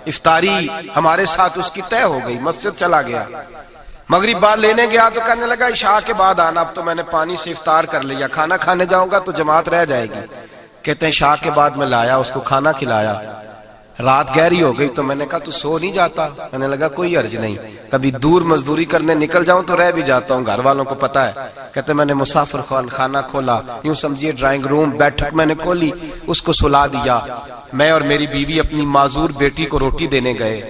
افطاری ہمارے ساتھ اس کی طے ہو گئی، مسجد چلا گیا، مغرب بعد لینے گیا تو کہنے لگا عشاء کے بعد آنا، اب تو میں نے پانی سے افطار کر لیا، کھانا کھانے جاؤں گا تو جماعت رہ جائے گی۔ کہتے ہیں عشاء کے بعد میں لایا، اس کو کھانا کھلایا، رات گہری ہو گئی تو میں نے کہا تو سو نہیں جاتا؟ کہنے لگا کوئی عرض نہیں، کبھی دور مزدوری کرنے نکل جاؤں تو رہ بھی جاتا ہوں، گھر والوں کو پتا ہے۔ کہتے میں نے مسافر خانہ کھولا، یوں سمجھیے ڈرائنگ روم بیٹھک میں نے کھولی، اس کو سلا دیا، میں اور میری بیوی اپنی معذور بیٹی کو روٹی دینے گئے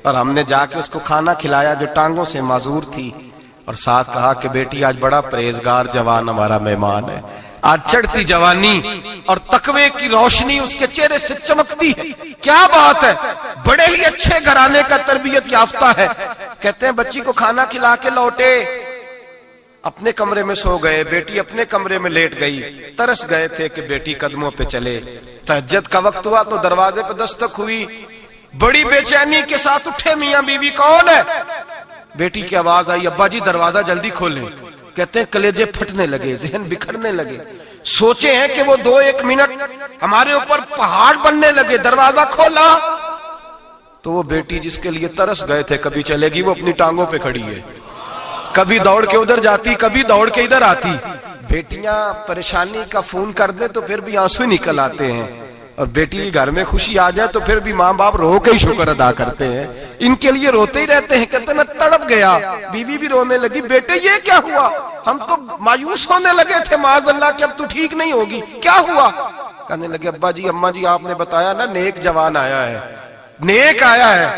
اور ہم نے جا کے اس کو کھانا کھلایا جو ٹانگوں سے معذور تھی، اور ساتھ کہا کہ بیٹی آج بڑا پرہیزگار جوان ہمارا مہمان ہے، آج چڑھتی جوانی اور تقوی کی روشنی اس کے چہرے سے چمکتی ہے، کیا بات ہے، بڑے ہی اچھے گھرانے کا تربیت یافتہ ہے۔ کہتے ہیں بچی کو کھانا کھلا کے لوٹے، اپنے کمرے میں سو گئے، بیٹی اپنے کمرے میں لیٹ گئی، ترس گئے تھے کہ بیٹی قدموں پہ چلے۔ تہجد کا وقت ہوا تو دروازے پہ دستک ہوئی، بڑی بے چینی کے ساتھ اٹھے میاں بیوی، کون ہے؟ بیٹی کی آواز آئی، ابا جی دروازہ جلدی کھولیں۔ کہتے ہیں کلیجے پھٹنے لگے، ذہن بکھرنے لگے، سوچے ہیں کہ وہ 2-1 منٹ ہمارے اوپر پہاڑ بننے لگے، دروازہ کھولا تو وہ بیٹی جس کے لیے ترس گئے تھے کبھی چلے گی، وہ اپنی ٹانگوں پہ کھڑی ہے، کبھی دوڑ کے ادھر جاتی، کبھی دوڑ کے ادھر آتی۔ بیٹیاں پریشانی کا فون کر دیں تو پھر بھی آنسو نکل آتے ہیں، اور بیٹی گھر میں خوشی آ جائے تو پھر بھی ماں باپ رو کے ہی شکر ادا کرتے ہیں، ان کے لیے روتے ہی رہتے ہیں۔ کہتے میں تڑپ گیا، بیوی بھی رونے لگی، بیٹے یہ کیا ہوا؟ ہم تو مایوس ہونے لگے تھے معاذ اللہ کہ اب تو ٹھیک نہیں ہوگی، کیا ہوا؟ کہنے لگے ابا جی اماں جی آپ نے بتایا نا نیک جوان آیا ہے، نیک آیا ہے،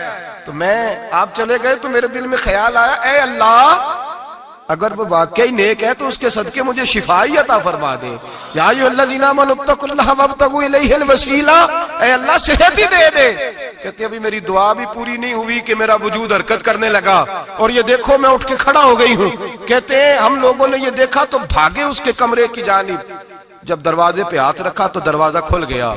تو میں آپ چلے گئے تو میرے دل میں خیال آیا اے اللہ اگر وہ واقعی نیک ہے تو اس کے صدقے مجھے شفائی عطا فرما دے، یا ایھا الذین آمنوا اتقوا اللہ وابتغوا الیہ الوسیلہ، اے اللہ صحت ہی دے دے۔ کہتے ابھی میری دعا بھی پوری نہیں ہوئی کہ میرا وجود حرکت کرنے لگا، اور یہ دیکھو میں اٹھ کے کھڑا ہو گئی ہوں۔ کہتے ہیں ہم لوگوں نے یہ دیکھا تو بھاگے اس کے کمرے کی جانب، جب دروازے پہ ہاتھ رکھا تو دروازہ کھل گیا،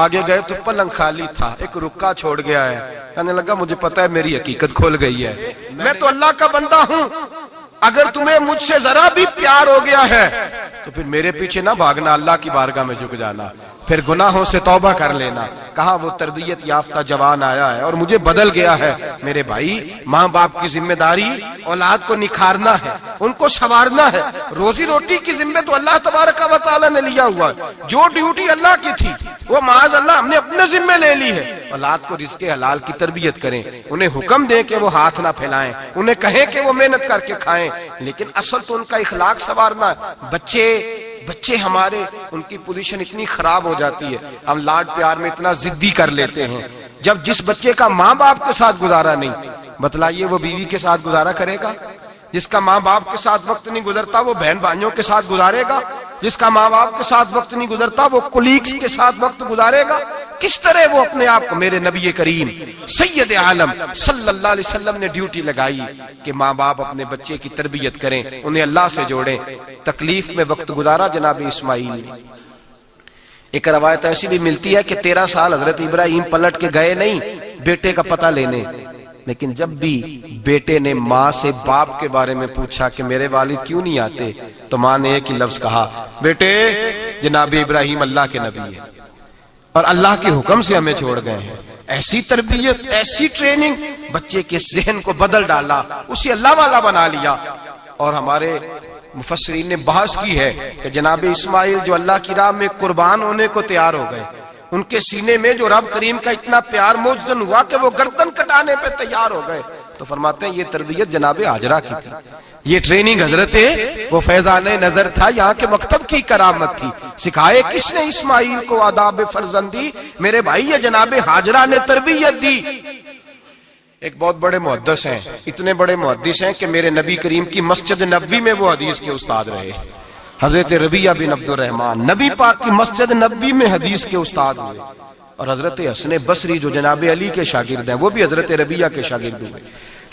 آگے گئے تو پلنگ خالی تھا، ایک رکا چھوڑ گیا ہے۔ کہنے لگا مجھے پتا ہے میری حقیقت کھل گئی ہے، میں تو اللہ کا بندہ ہوں، اگر تمہیں مجھ سے ذرا بھی پیار ہو گیا ہے تو پھر میرے پیچھے نہ بھاگنا، اللہ کی بارگاہ میں جھک جانا، پھر گناہوں سے توبہ کر لینا۔ کہا وہ تربیت یافتہ جوان آیا ہے اور مجھے بدل گیا ہے۔ میرے بھائی ماں باپ کی ذمہ داری اولاد کو نکھارنا ہے، ان کو سنوارنا ہے، روزی روٹی کی ذمہ تو اللہ تبارک و تعالی نے لیا ہوا ہے، جو ڈیوٹی اللہ کی تھی وہ معاذ اللہ ہم نے اپنے ذمہ لے لی ہے۔ اولاد کو رزق حلال کی تربیت کریں، انہیں حکم دیں کہ وہ ہاتھ نہ پھیلائیں، انہیں کہیں کہ وہ محنت کر کے کھائیں، لیکن اصل تو ان کا اخلاق سنوارنا ہے۔ بچے ہمارے ان کی پوزیشن اتنی خراب ہو جاتی ہے، ہم لاڈ پیار میں اتنا ضدی کر لیتے ہیں، جب جس بچے کا ماں باپ کے ساتھ گزارا نہیں، بتلائیے وہ بیوی کے ساتھ گزارا کرے گا؟ جس کا ماں باپ کے ساتھ وقت نہیں گزرتا وہ بہن بھائیوں کے ساتھ گزارے گا؟ جس کا ماں باپ کے ساتھ وقت نہیں گزرتا وہ کولیگز کے ساتھ وقت گزارے گا؟ کس طرح وہ اپنے آپ کو، میرے نبی کریم سید عالم صلی اللہ علیہ وسلم نے ڈیوٹی لگائی کہ ماں باپ اپنے بچے کی تربیت کریں، انہیں اللہ سے جوڑیں۔ تکلیف میں وقت گزارا جناب اسماعیل نے۔ ایک روایت ایسی بھی ملتی ہے کہ 13 سال حضرت ابراہیم پلٹ کے گئے نہیں بیٹے کا پتہ لینے، لیکن جب بھی بیٹے نے ماں سے باپ کے بارے میں پوچھا کہ میرے والد کیوں نہیں آتے تو ماں نے ایک ہی لفظ کہا، بیٹے جناب ابراہیم اللہ کے نبی ہے اور اللہ کے حکم سے ہمیں چھوڑ گئے ہیں۔ ایسی تربیت، ایسی ٹریننگ، بچے کے ذہن کو بدل ڈالا، اسے اللہ والا بنا لیا۔ اور ہمارے مفسرین نے بحث کی ہے کہ جناب اسماعیل جو اللہ کی راہ میں قربان ہونے کو تیار ہو گئے، ان کے سینے میں جو رب کریم کا اتنا پیار موجزن ہوا کہ وہ گردن کٹانے پہ تیار ہو گئے، تو فرماتے ہیں یہ تربیت جناب ہاجرہ کی تھی، یہ ٹریننگ حضرت وہ فیضان نظر تھا، یہاں کے مکتب کی کرامت تھی۔ سکھائے کس نے اسماعیل کو آداب فرزندی؟ میرے بھائی یہ جناب ہاجرہ نے تربیت دی۔ ایک بہت بڑے محدث ہیں، اتنے بڑے محدث ہیں کہ میرے نبی کریم کی مسجد نبوی میں وہ حدیث کے استاد رہے، حضرت ربیعہ بن عبد الرحمن، نبی پاک کی مسجد نبوی میں حدیث کے استاد ہوئے۔ اور حضرت حسن بصری جو جناب علی کے شاگرد ہیں وہ بھی حضرت ربیعہ کے شاگرد ہوئے۔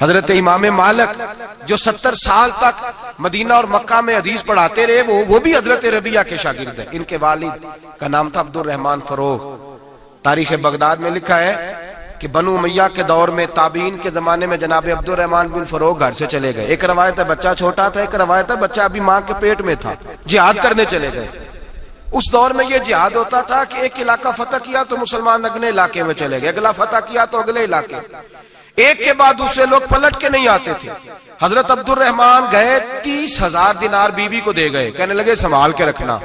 حضرت امام مالک جو 70 سال تک مدینہ اور مکہ میں حدیث پڑھاتے رہے وہ بھی حضرت ربیعہ کے شاگرد ہیں۔ ان کے والد کا نام تھا عبد الرحمن فروغ۔ تاریخ بغداد میں لکھا ہے کہ بنو امیہ کے دور میں تابعین کے زمانے میں جناب عبد الرحمن بن فروغ گھر سے چلے گئے۔ ایک روایت ہے بچہ چھوٹا تھا، ایک روایت ہے بچہ ابھی ماں کے پیٹ میں تھا، جہاد کرنے چلے گئے۔ اس دور میں یہ جہاد ہوتا تھا کہ ایک علاقہ فتح کیا تو مسلمان اگلے علاقے میں چلے گئے، اگلا فتح کیا تو اگلے علاقے، ایک کے بعد دوسرے لوگ پلٹ کے نہیں آتے تھے۔ حضرت عبد الرحمن گئے 30,000 دینار بیوی کو دے گئے، کہنے لگے سنبھال کے رکھنا،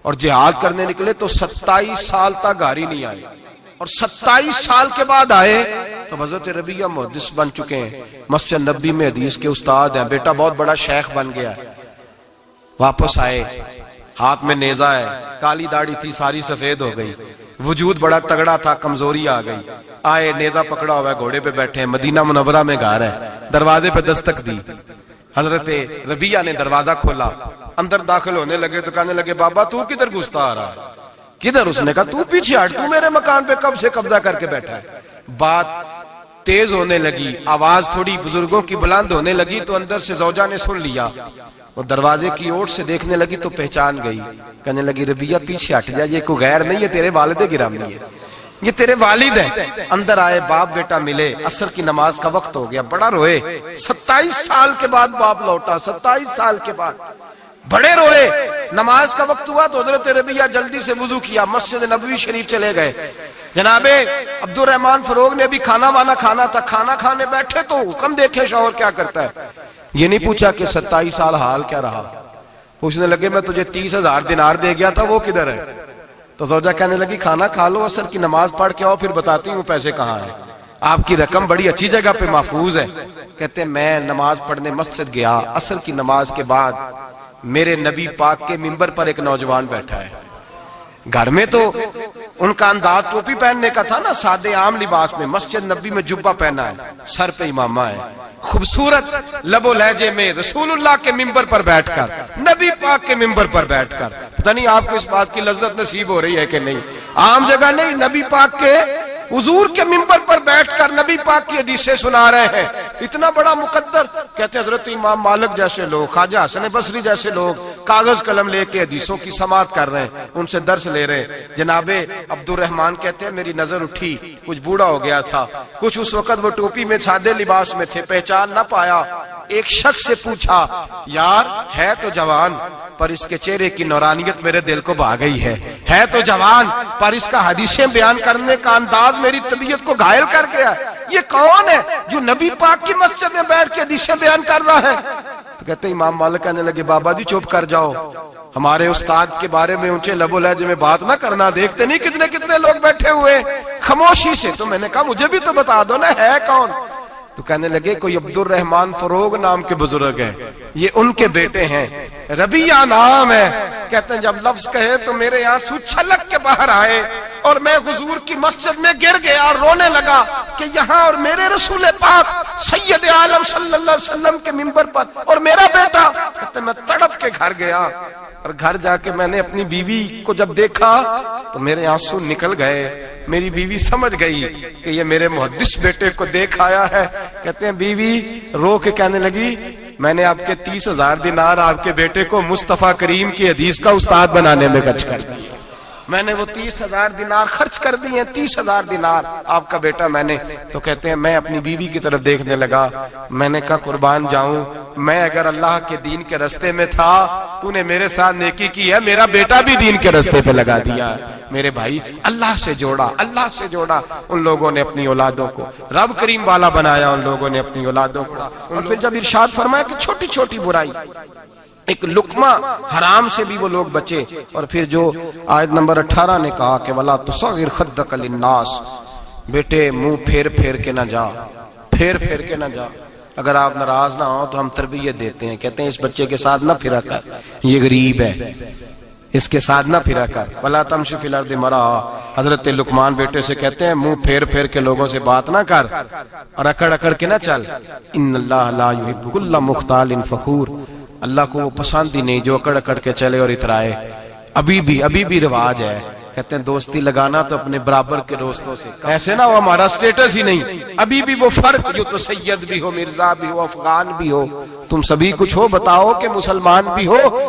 اور جہاد کرنے نکلے تو 27 سال تک گھر نہیں آئے، اور 27 سال کے بعد آئے تو حضرت ربیعہ محدث بن چکے ہیں، مسجد نبی میں حدیث کے استاد ہیں، بیٹا بہت بڑا شیخ بن گیا، واپس آئے، ہاتھ میں نیزہ ہے، کالی داڑھی تھی ساری سفید ہو گئی، وجود بڑا تگڑا تھا، کمزوری آ گئی، آئے نیزہ پکڑا ہوا ہے، گھوڑے پہ بیٹھے ہیں، مدینہ منورہ میں گھر ہے، دروازے پہ دستک دی، حضرت ربیعہ نے دروازہ کھولا، اندر داخل ہونے لگے تو کہنے لگے بابا تو کدھر گھستا آ رہا ہے؟ کدھر؟ اس نے کہا تو پیچھے ہٹ، تو میرے مکان پہ کب سے قبضہ کر کے بیٹھا ہے۔ بات تیز ہونے لگی، آواز تھوڑی بزرگوں کی بلند ہونے لگی تو اندر سے زوجہ نے سن لیا، وہ دروازے کی اوٹ سے دیکھنے لگی تو پہچان گئی، کہنے لگی ربیعہ پیچھے ہٹ جا، یہ کوئی غیر نہیں ہے، تیرے والد گرامی ہے، یہ تیرے والد ہیں۔ اندر آئے، باپ بیٹا ملے، عصر کی نماز کا وقت ہو گیا، بڑا روئے، 27 سال کے بعد باپ لوٹا، 27 سال کے بعد بڑے روئے۔ نماز کا وقت ہوا تو حضرت ربیعہ جلدی سے وضو کیا، مسجد نبوی شریف چلے گئے۔ جناب عبد الرحمن فروغ نے بھی کھانا وانا کھانا تھا، کھانا کھانے بیٹھے تو حکم دیکھے شوہر کیا کرتا ہے، یہ نہیں پوچھا کہ 27 سال حال کیا رہا، پوچھنے لگے میں تجھے 30,000 دینار دے گیا تھا وہ کدھر ہے؟ تو زوجہ کہنے لگی کھانا کھا لو، عصر کی نماز پڑھ کے آؤ، پھر بتاتی ہوں پیسے کہاں ہیں، آپ کی رقم بڑی اچھی جگہ پہ محفوظ ہے۔ کہتے ہیں میں نماز پڑھنے مسجد گیا، عصر کی نماز کے بعد میرے نبی پاک کے منبر پر ایک نوجوان بیٹھا ہے، گھر میں تو ان کا انداز ٹوپی پہننے کا تھا نا، سادے عام لباس میں، مسجد نبی میں جبہ پہنا ہے، سر پہ امامہ ہے، خوبصورت لب و لہجے میں رسول اللہ کے منبر پر بیٹھ کر، نبی پاک کے منبر پر بیٹھ کر، پتہ نہیں آپ کو اس بات کی لذت نصیب ہو رہی ہے کہ نہیں، عام جگہ نہیں، نبی پاک کے حضور کے منبر پر بیٹھ کر نبی پاک کی حدیثیں سنا رہے ہیں، اتنا بڑا مقدر۔ کہتے ہیں حضرت امام مالک جیسے لوگ، خواجہ حسن بصری جیسے لوگ کاغذ قلم لے کے حدیثوں کی سماعت کر رہے ہیں، ان سے درس لے رہے ہیں۔ جناب عبد الرحمن کہتے ہیں میری نظر اٹھی، کچھ بوڑھا ہو گیا تھا، کچھ اس وقت وہ ٹوپی میں سادے لباس میں تھے، پہچان نہ پایا۔ ایک شخص سے پوچھا یار ہے تو جوان پر اس کے چہرے کی نورانیت میرے دل کو بھا گئی ہے تو جوان پر اس کا حدیثیں بیان کرنے کا انداز میری طبیعت کو گھائل کر گیا، یہ کون ہے جو نبی پاک کی مسجد میں بیٹھ کے حدیثیں بیان کر رہا ہے؟ تو کہتے امام مالک کہنے لگے بابا جی چپ کر جاؤ، ہمارے استاد کے بارے میں اونچے لب و لہجے میں بات نہ کرنا، دیکھتے نہیں کتنے کتنے لوگ بیٹھے ہوئے خاموشی سے۔ تو میں نے کہا مجھے بھی تو بتا دو نا ہے کون؟ تو کہنے لگے کوئی عبد الرحمن فروغ نام کے بزرگ ہیں، یہ ان کے بیٹے ہیں، ربیعہ نام ہے۔ کہتے ہیں جب لفظ کہے تو میرے آنسو چھلک کے باہر آئے اور میں حضور کی مسجد میں گر گیا اور رونے لگا کہ یہاں اور میرے رسول پاک سید عالم صلی اللہ علیہ وسلم کے منبر پر اور میرا بیٹا۔ کہتے ہیں میں تڑپ کے گھر گیا اور گھر جا کے میں نے اپنی بیوی کو جب دیکھا تو میرے آنسو نکل گئے، میری بیوی سمجھ گئی کہ یہ میرے محدث بیٹے کو دیکھ آیا ہے۔ کہتے ہیں بیوی رو کے کہنے لگی میں نے آپ کے 30,000 دینار آپ کے بیٹے کو مصطفیٰ کریم کی حدیث کا استاد بنانے میں خرچ کر دیے، میں نے وہ 30,000 دینار خرچ کر دیے، 30,000 دینار آپ کا بیٹا میں نے۔ تو کہتے ہیں میں اپنی بیوی کی طرف دیکھنے لگا، میں نے کہا قربان جاؤں، میں اگر اللہ کے دین کے رستے میں تھا تو نے میرے ساتھ نیکی کی ہے، میرا بیٹا بھی دین کے رستے پہ لگا دیا۔ میرے بھائی اللہ سے جوڑا، اللہ سے جوڑا، ان لوگوں نے اپنی اولادوں کو رب کریم والا بنایا، ان لوگوں نے اپنی اولادوں کو۔ اور پھر جب ارشاد فرمایا کہ چھوٹی چھوٹی برائی، ایک لقمہ حرام سے بھی وہ لوگ بچے، اور پھر جو آیت نمبر 18 نے کہا کہ وَلَا تُصَغِّرْ خَدَّكَ لِلنَّاسِ، بیٹے منہ پھیر پھیر کے نہ جا، پھیر پھیر کے نہ جا۔ اگر آپ ناراض نہ ہو تو ہم تربیت دیتے ہیں، کہتے ہیں اس بچے کے ساتھ نہ پھرا کر، یہ غریب ہے، اس کے ساتھ نہ پھرا کر۔ وَلَا تَمْشِ فِي الْأَرْضِ مَرَحًا، حضرت لقمان بیٹے سے کہتے ہیں منہ پھیر پھیر کے لوگوں سے بات نہ کر اور اکڑ اکڑ کے نہ چل۔ إِنَّ اللَّهَ لَا يُحِبُّ كُلَّ مُخْتَالٍ فَخُورٍ، اللہ کو وہ پسند ہی نہیں جو اکڑ اکڑ کے چلے اور اترائے۔ ابھی بھی رواج ہے، کہتے ہیں دوستی لگانا تو اپنے برابر کے دوستوں سے، ایسے نہ وہ ہمارا سٹیٹس ہی نہیں، ابھی بھی وہ فرق، جو تو سید بھی ہو، مرزا بھی ہو، افغان بھی ہو، تم سبھی کچھ ہو، بتاؤ کہ مسلمان بھی ہو۔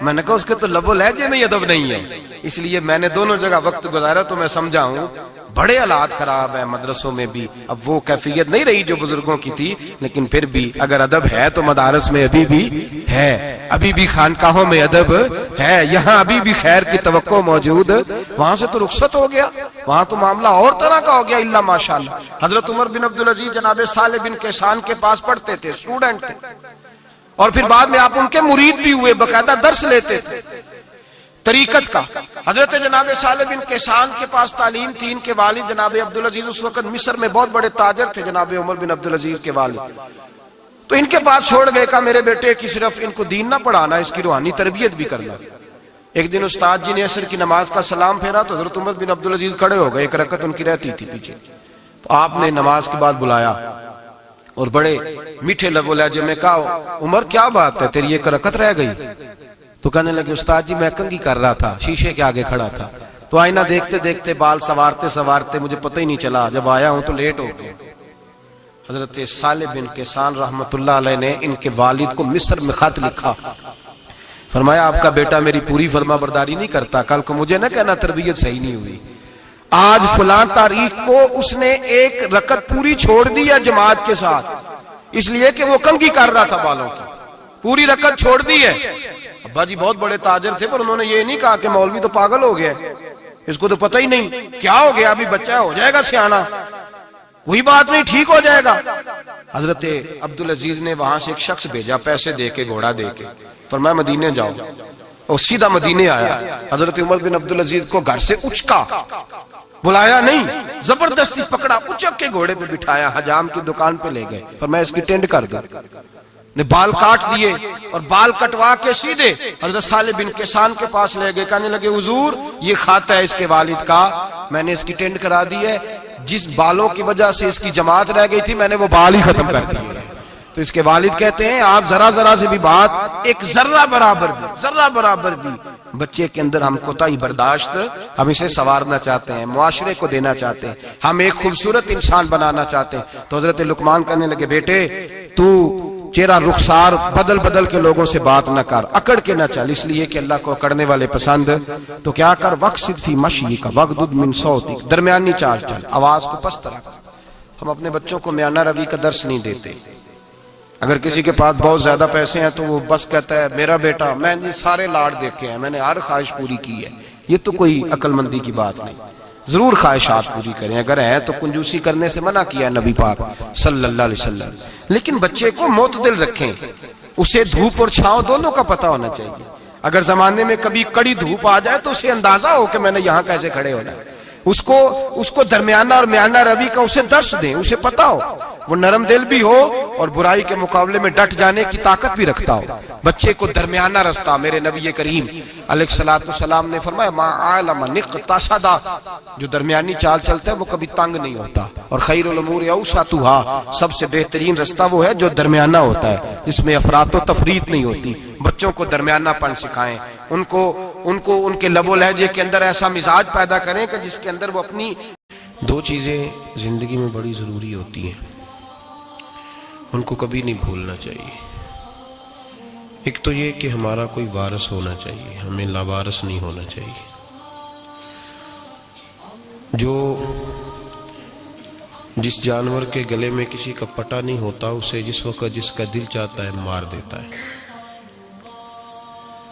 میں نے کہا اس کے تو لب و لہجے میں ادب نہیں ہے، اس لیے میں نے دونوں جگہ وقت گزارا تو میں سمجھاؤں بڑے حالات خراب ہیں مدرسوں میں بھی. اب وہ کیفیت نہیں رہی جو بزرگوں کی تھی، لیکن پھر بھی اگر ادب ہے تو مدارس میں ابھی بھی ہے، ابھی بھی خانقاہوں میں ادب ہے، یہاں ابھی بھی خیر کی توقع موجود. وہاں سے تو رخصت ہو گیا، وہاں تو معاملہ اور طرح کا ہو گیا الا ماشاءاللہ. حضرت عمر بن عبدالعزیز جناب صالح بن کیسان کے پاس پڑھتے تھے، اسٹوڈنٹ تھے، اور پھر بعد میں آپ ان کے مرید بھی ہوئے، باقاعدہ درس لیتے تھے طریقت کا. حضرت جناب صالح بن کیسان کے پاس تعلیم تھی. ان کے والد جناب عبدالعزیز اس وقت مصر میں بہت بڑے تاجر تھے، جناب عمر بن عبدالعزیز کے والد. تو ان کے پاس چھوڑ گئے، کہا میرے بیٹے کی صرف ان کو دین نہ پڑھانا، اس کی روحانی تربیت بھی کرنا. ایک دن استاد جی نے عصر کی نماز کا سلام پھیرا تو حضرت عمر بن عبدالعزیز کھڑے ہو گئے، ایک رکعت ان کی رہتی تھی پیچھے. تو آپ نے نماز کے بعد بلایا اور بڑے میٹھے لب و لہجے میں کہا عمر کیا بات ہے تیری ایک رکعت رہ گئی؟ تو کہنے لگے استاد جی میں کنگھی کر رہا تھا، شیشے کے آگے کھڑا تھا، تو آئینہ دیکھتے دیکھتے بال سوارتے سوارتے مجھے پتہ ہی نہیں چلا، جب آیا ہوں تو لیٹ ہو گیا. حضرت صالح بن کیسان رحمت اللہ علیہ نے ان کے والد کو مصر میں خط لکھا، فرمایا آپ کا بیٹا میری پوری فرما برداری نہیں کرتا، کل کو مجھے نہ کہنا تربیت صحیح نہیں ہوئی. آج فلاں تاریخ کو اس نے ایک رکعت پوری چھوڑ دی ہے جماعت کے ساتھ، اس لیے کہ وہ کنگھی کر رہا تھا بالوں کی، پوری رکعت چھوڑ دی ہے. ابا جی بہت بڑے تاجر تھے پر انہوں نے یہ نہیں کہا کہ مولوی تو پاگل ہو گیا، اس کو تو پتہ ہی نہیں کیا ہو گیا، ابھی بچہ ہو جائے گا سیانا، کوئی بات نہیں ٹھیک ہو جائے گا. حضرت عبدالعزیز نے وہاں سے ایک شخص بھیجا پیسے دے کے، گھوڑا دے کے، فرمایا مدینے جاؤ، اور سیدھا مدینے آیا. حضرت عمر بن عبدالعزیز کو گھر سے اچکا، بلایا نہیں، زبردستی پکڑا، اچک کے گھوڑے پہ بٹھایا، حجام کی دکان پہ لے گئے، فرمایا اس کی ٹینڈ کر دو. نے بال کاٹ دیے اور بال کٹوا کے سیدھے حضرت صالح بن کیسان کے پاس لے گئے. کہنے لگے حضور یہ کھاتا ہے اس کے والد کا، میں نے اس کی ٹینڈ کرا دی ہے، جس بالوں کی وجہ سے اس کی جماعت رہ گئی تھی میں نے وہ بال ہی ختم کر دیے. تو اس کے والد کہتے ہیں آپ ذرا ذرا سے بھی بات، ایک ذرہ برابر بھی بچے کے اندر ہم کوتاہی برداشت، ہم اسے سنوارنا چاہتے ہیں، معاشرے کو دینا چاہتے ہیں، ہم ایک خوبصورت انسان بنانا چاہتے ہیں. تو حضرت لقمان کہنے لگے بیٹے تو چہرہ رخسار بدل بدل کے لوگوں سے بات نہ کر، اکڑ کے نہ چل، اس لیے کہ اللہ کو اکڑنے والے پسند. تو کیا کر وقصد فی مشی کا وغضض من صوتک، درمیانی چال چل، آواز کو پست رکھ. ہم اپنے بچوں کو میانہ روی کا درس نہیں دیتے. اگر کسی کے پاس بہت زیادہ پیسے ہیں تو وہ بس کہتا ہے میرا بیٹا، میں نے سارے لاڑ دیکھے ہیں، میں نے ہر خواہش پوری کی ہے. یہ تو کوئی عقل مندی کی بات نہیں. ضرور خواہشات پوری کریں، اگر ہیں تو کنجوسی کرنے سے منع کیا ہے نبی پاک صلی اللہ علیہ وسلم، لیکن بچے کو معتدل رکھیں، اسے دھوپ اور چھاؤں دونوں کا پتہ ہونا چاہیے. اگر زمانے میں کبھی کڑی دھوپ آ جائے تو اسے اندازہ ہو کہ میں نے یہاں کیسے کھڑے ہونا ہے. اس کو درمیانہ اور میانہ روی کا اسے درس دیں، اسے پتہ ہو، وہ نرم دل بھی ہو اور برائی کے مقابلے میں ڈٹ جانے کی طاقت بھی رکھتا ہو. بچے کو درمیانہ رستہ، میرے نبی کریم علیہ الصلوۃ والسلام نے فرمایا ما علم نقتصد، جو درمیانی چال چلتا ہے وہ کبھی تنگ نہیں ہوتا. اور خیر الامور اوسطها، سب سے بہترین رستہ وہ ہے جو درمیانہ ہوتا ہے، جس میں افراط و تفریط نہیں ہوتی. بچوں کو درمیانہ پن سکھائیں، ان کو ان کے لب و لہجے کے اندر ایسا مزاج پیدا کریں کہ جس کے اندر وہ اپنی. دو چیزیں زندگی میں بڑی ضروری ہوتی ہیں، ان کو کبھی نہیں بھولنا چاہیے. ایک تو یہ کہ ہمارا کوئی وارث ہونا چاہیے، ہمیں لاوارث نہیں ہونا چاہیے. جس جانور کے گلے میں کسی کا پٹا نہیں ہوتا اسے جس وقت جس کا دل چاہتا ہے مار دیتا ہے،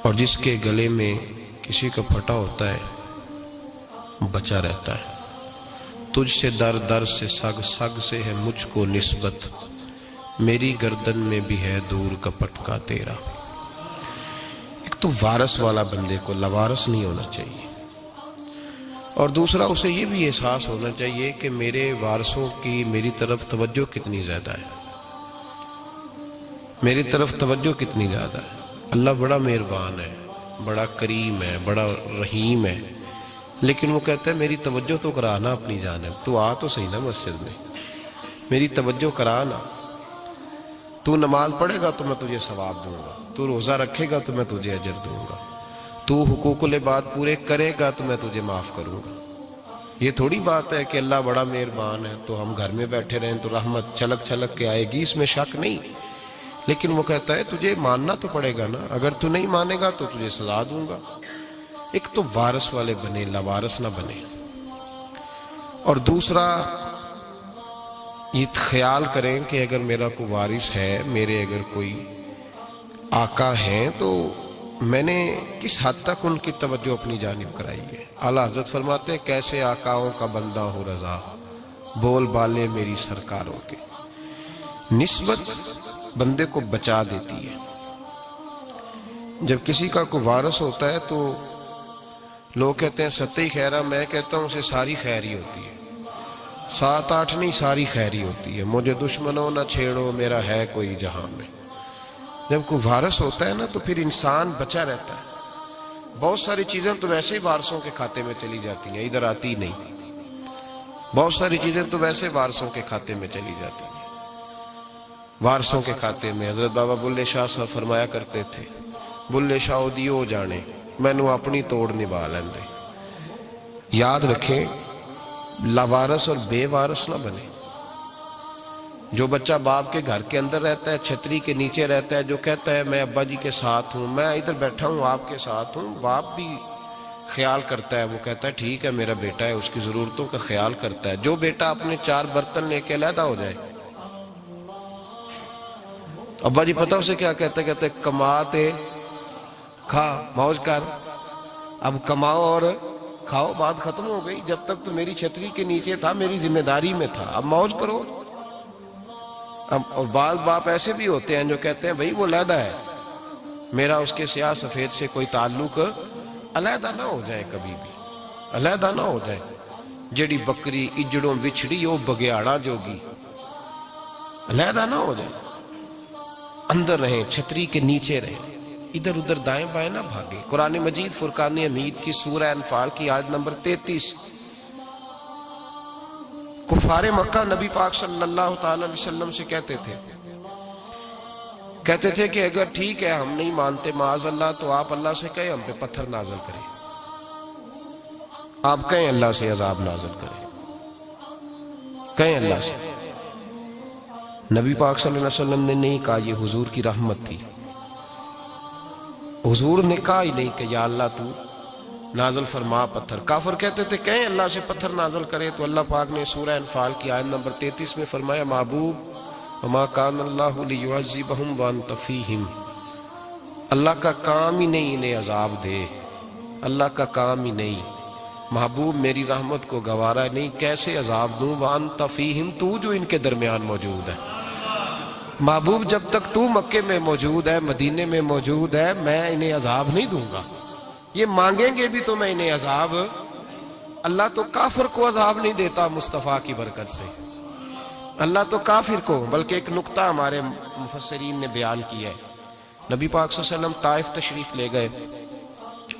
اور جس کے گلے میں کسی کا پھٹا ہوتا ہے بچا رہتا ہے. تجھ سے در در سے سگ، سگ سے ہے مجھ کو نسبت، میری گردن میں بھی ہے دور کا پٹکا تیرا. ایک تو وارث والا بندے کو لاوارث نہیں ہونا چاہیے، اور دوسرا اسے یہ بھی احساس ہونا چاہیے کہ میرے وارثوں کی میری طرف توجہ کتنی زیادہ ہے، میری طرف توجہ کتنی زیادہ ہے. اللہ بڑا مہربان ہے، بڑا کریم ہے، بڑا رحیم ہے، لیکن وہ کہتا ہے میری توجہ تو کرانا اپنی جانب، تو آ تو صحیح نا مسجد میں، میری توجہ کرانا. تو نماز پڑھے گا تو میں تجھے ثواب دوں گا، تو روزہ رکھے گا تو میں تجھے اجر دوں گا، تو حقوق العباد پورے کرے گا تو میں تجھے معاف کروں گا. یہ تھوڑی بات ہے کہ اللہ بڑا مہربان ہے تو ہم گھر میں بیٹھے رہیں تو رحمت چھلک چھلک کے آئے گی، اس میں شک نہیں. لیکن وہ کہتا ہے تجھے ماننا تو پڑے گا نا، اگر تو نہیں مانے گا تو تجھے سزا دوں گا۔ ایک تو وارث والے بنے، لاوارث نہ بنے، اور دوسرا یہ خیال کریں کہ اگر میرا کوئی وارث ہے، میرے اگر کوئی آقا ہیں، تو میں نے کس حد تک ان کی توجہ اپنی جانب کرائی ہے۔ اعلیٰ حضرت فرماتے ہیں کیسے آقاؤں کا بندہ ہو رضا، بول بالے میری سرکاروں کے۔ نسبت بندے کو بچا دیتی ہے۔ جب کسی کا کوئی وارث ہوتا ہے تو لوگ کہتے ہیں ستّی خیرہ، میں کہتا ہوں اسے ساری خیر ہی ہوتی ہے، 7-8 نہیں، ساری خیر ہی ہوتی ہے۔ مجھے دشمنوں نہ چھیڑو، میرا ہے کوئی جہاں میں۔ جب کوئی وارث ہوتا ہے نا تو پھر انسان بچا رہتا ہے۔ بہت ساری چیزیں تو ویسے ہی وارثوں کے کھاتے میں چلی جاتی ہیں، ادھر آتی نہیں۔ بہت ساری چیزیں تو ویسے وارثوں کے کھاتے میں چلی جاتی ہیں۔ وارثوں کے کھاتے میں حضرت بابا بلے شاہ صاحب فرمایا کرتے تھے، بلے شاہ دیو جانے مینوں اپنی توڑ نبھا لیندے۔ یاد رکھیں لاوارث اور بے وارث نہ بنے۔ جو بچہ باپ کے گھر کے اندر رہتا ہے، چھتری کے نیچے رہتا ہے، جو کہتا ہے میں ابا جی کے ساتھ ہوں، میں ادھر بیٹھا ہوں آپ کے ساتھ ہوں، باپ بھی خیال کرتا ہے، وہ کہتا ہے ٹھیک ہے میرا بیٹا ہے، اس کی ضرورتوں کا خیال کرتا ہے۔ جو بیٹا اپنے 4 برتن لے کے علیحدہ ہو جائے، ابا جی پتہ اسے کیا کہتے کہتے کماتے کھا موج کر، اب کماؤ اور کھاؤ، بات ختم ہو گئی۔ جب تک تو میری چھتری کے نیچے تھا، میری ذمہ داری میں تھا، اب موج کرو۔ اور بعض باپ ایسے بھی ہوتے ہیں جو کہتے ہیں بھئی وہ علیحدہ ہے، میرا اس کے سیاہ سفید سے کوئی تعلق، علیحدہ نہ ہو جائے، کبھی بھی علیحدہ نہ ہو جائے۔ جڑی بکری اجڑوں بچھڑی وہ بگیاڑا جوگی، علیحدہ نہ ہو جائے، اندر رہیں، چھتری کے نیچے رہیں، ادھر ادھر دائیں بائیں نہ بھاگے۔ قرآن مجید فرقان حمید کی سورہ انفال کی آیت نمبر 33، کفار مکہ نبی پاک صلی اللہ تعالی علیہ وسلم سے کہتے تھے کہ اگر ٹھیک ہے ہم نہیں مانتے معاذ اللہ، تو آپ اللہ سے کہیں ہم پہ پتھر نازل کریں، آپ کہیں اللہ سے عذاب نازل کریں، کہیں اللہ سے۔ نبی پاک صلی اللہ علیہ وسلم نے نہیں کہا، یہ حضور کی رحمت تھی۔ حضور نے کہا ہی نہیں کہ یا اللہ تو نازل فرما پتھر۔ کافر کہتے تھے کہیں اللہ سے پتھر نازل کرے، تو اللہ پاک نے سورہ انفال کی آیت نمبر 33 میں فرمایا محبوب وما کان اللہ لیعذبہم وانت فیہم، اللہ کا کام ہی نہیں انہیں عذاب دے، اللہ کا کام ہی نہیں، محبوب میری رحمت کو گوارا نہیں، کیسے عذاب دوں، وانت فیہم، تو جو ان کے درمیان موجود ہے۔ محبوب جب تک تو مکے میں موجود ہے، مدینے میں موجود ہے، میں انہیں عذاب نہیں دوں گا۔ یہ مانگیں گے بھی تو میں انہیں عذاب، اللہ تو کافر کو عذاب نہیں دیتا مصطفیٰ کی برکت سے، اللہ تو کافر کو۔ بلکہ ایک نکتہ ہمارے مفسرین نے بیان کیا ہے، نبی پاک صلی اللہ علیہ وسلم طائف تشریف لے گئے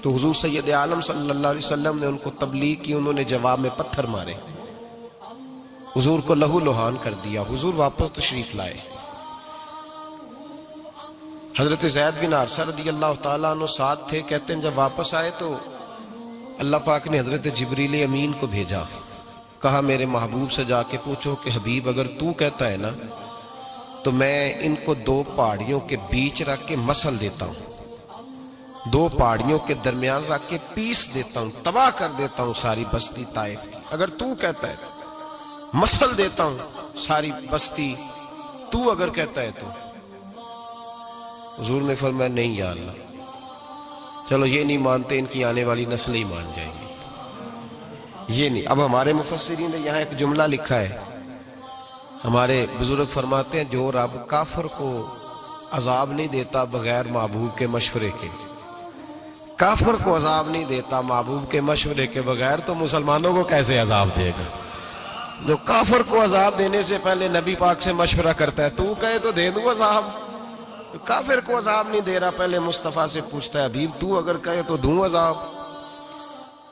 تو حضور سید عالم صلی اللہ علیہ وسلم نے ان کو تبلیغ کی، انہوں نے جواب میں پتھر مارے، حضور کو لہو لہان کر دیا، حضور واپس تشریف لائے۔ حضرت زید بن حارثہ رضی اللہ تعالیٰ عنہ ساتھ تھے، کہتے ہیں جب واپس آئے تو اللہ پاک نے حضرت جبریل امین کو بھیجا، کہا میرے محبوب سے جا کے پوچھو کہ حبیب اگر تو کہتا ہے نا تو میں ان کو 2 پہاڑیوں کے بیچ رکھ کے مسل دیتا ہوں، 2 پہاڑیوں کے درمیان رکھ کے پیس دیتا ہوں، تباہ کر دیتا ہوں ساری بستی طائف کی، اگر تو کہتا ہے مسل دیتا ہوں ساری بستی، تو اگر کہتا ہے تو۔ حضور نے فرمایا نہیں یا اللہ، چلو یہ نہیں مانتے، ان کی آنے والی نسلیں ہی مان جائیں گی، یہ نہیں۔ اب ہمارے مفسرین نے یہاں ایک جملہ لکھا ہے، ہمارے بزرگ فرماتے ہیں جو رب کافر کو عذاب نہیں دیتا بغیر محبوب کے مشورے کے، کافر کو عذاب نہیں دیتا محبوب کے مشورے کے بغیر، تو مسلمانوں کو کیسے عذاب دے گا؟ جو کافر کو عذاب دینے سے پہلے نبی پاک سے مشورہ کرتا ہے، تو کہے تو دے دوں عذاب، کافر کو عذاب نہیں دے رہا، پہلے مصطفیٰ سے پوچھتا ہے حبیب تو اگر کہے تو دوں عذاب،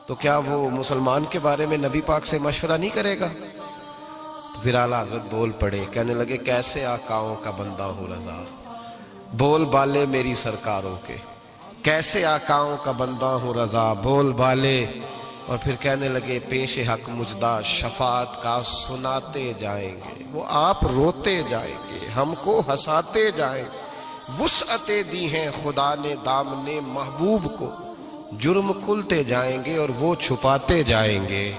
تو کیا وہ مسلمان کے بارے میں نبی پاک سے مشورہ نہیں کرے گا؟ تو پھر اعلیٰ حضرت بول پڑے، کہنے لگے کیسے آقاؤں کا بندہ ہو رضا، بول بالے میری سرکاروں کے، کیسے آقاؤں کا بندہ ہو رضا، بول بالے۔ اور پھر کہنے لگے پیش حق مجدہ شفاعت کا سناتے جائیں گے، وہ آپ روتے جائیں گے، ہم کو ہنساتے جائیں گے، وسعتیں دی ہیں خدا نے دامن محبوب کو، جرم کھلتے جائیں گے اور وہ چھپاتے جائیں گے،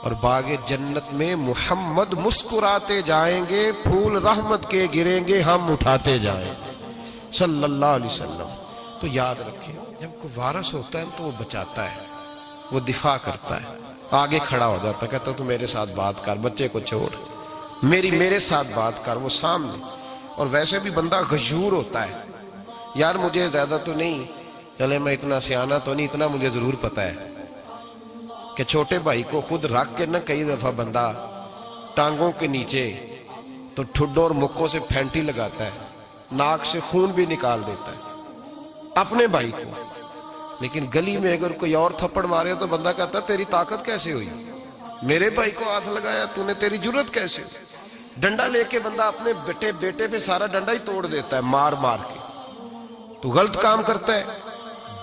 اور باغ جنت میں محمد مسکراتے جائیں گے، پھول رحمت کے گریں گے، ہم اٹھاتے جائیں گے صلی اللہ علیہ وسلم۔ تو یاد رکھیں، جب کوئی وارث ہوتا ہے تو وہ بچاتا ہے، وہ دفاع کرتا ہے، آگے کھڑا ہو جاتا ہے، کہتا تو میرے ساتھ بات کر، بچے کو چھوڑ، میرے ساتھ بات کر، وہ سامنے۔ اور ویسے بھی بندہ غیور ہوتا ہے، یار مجھے زیادہ تو نہیں، چلے میں اتنا سیانا تو نہیں، اتنا مجھے ضرور پتا ہے کہ چھوٹے بھائی کو خود رکھ کے نہ کئی دفعہ بندہ ٹانگوں کے نیچے تو ٹھڈوں اور مکوں سے پھینٹی لگاتا ہے، ناک سے خون بھی نکال دیتا ہے اپنے بھائی کو، لیکن گلی میں اگر کوئی اور تھپڑ مارے تو بندہ کہتا ہے تیری طاقت کیسے ہوئی، میرے بھائی کو ہاتھ لگایا تو نے، تیری جرت کیسے ہوئی؟ ڈنڈا لے کے بندہ اپنے بیٹے پہ سارا ڈنڈا ہی توڑ دیتا ہے مار مار کے، تو غلط کام کرتا ہے۔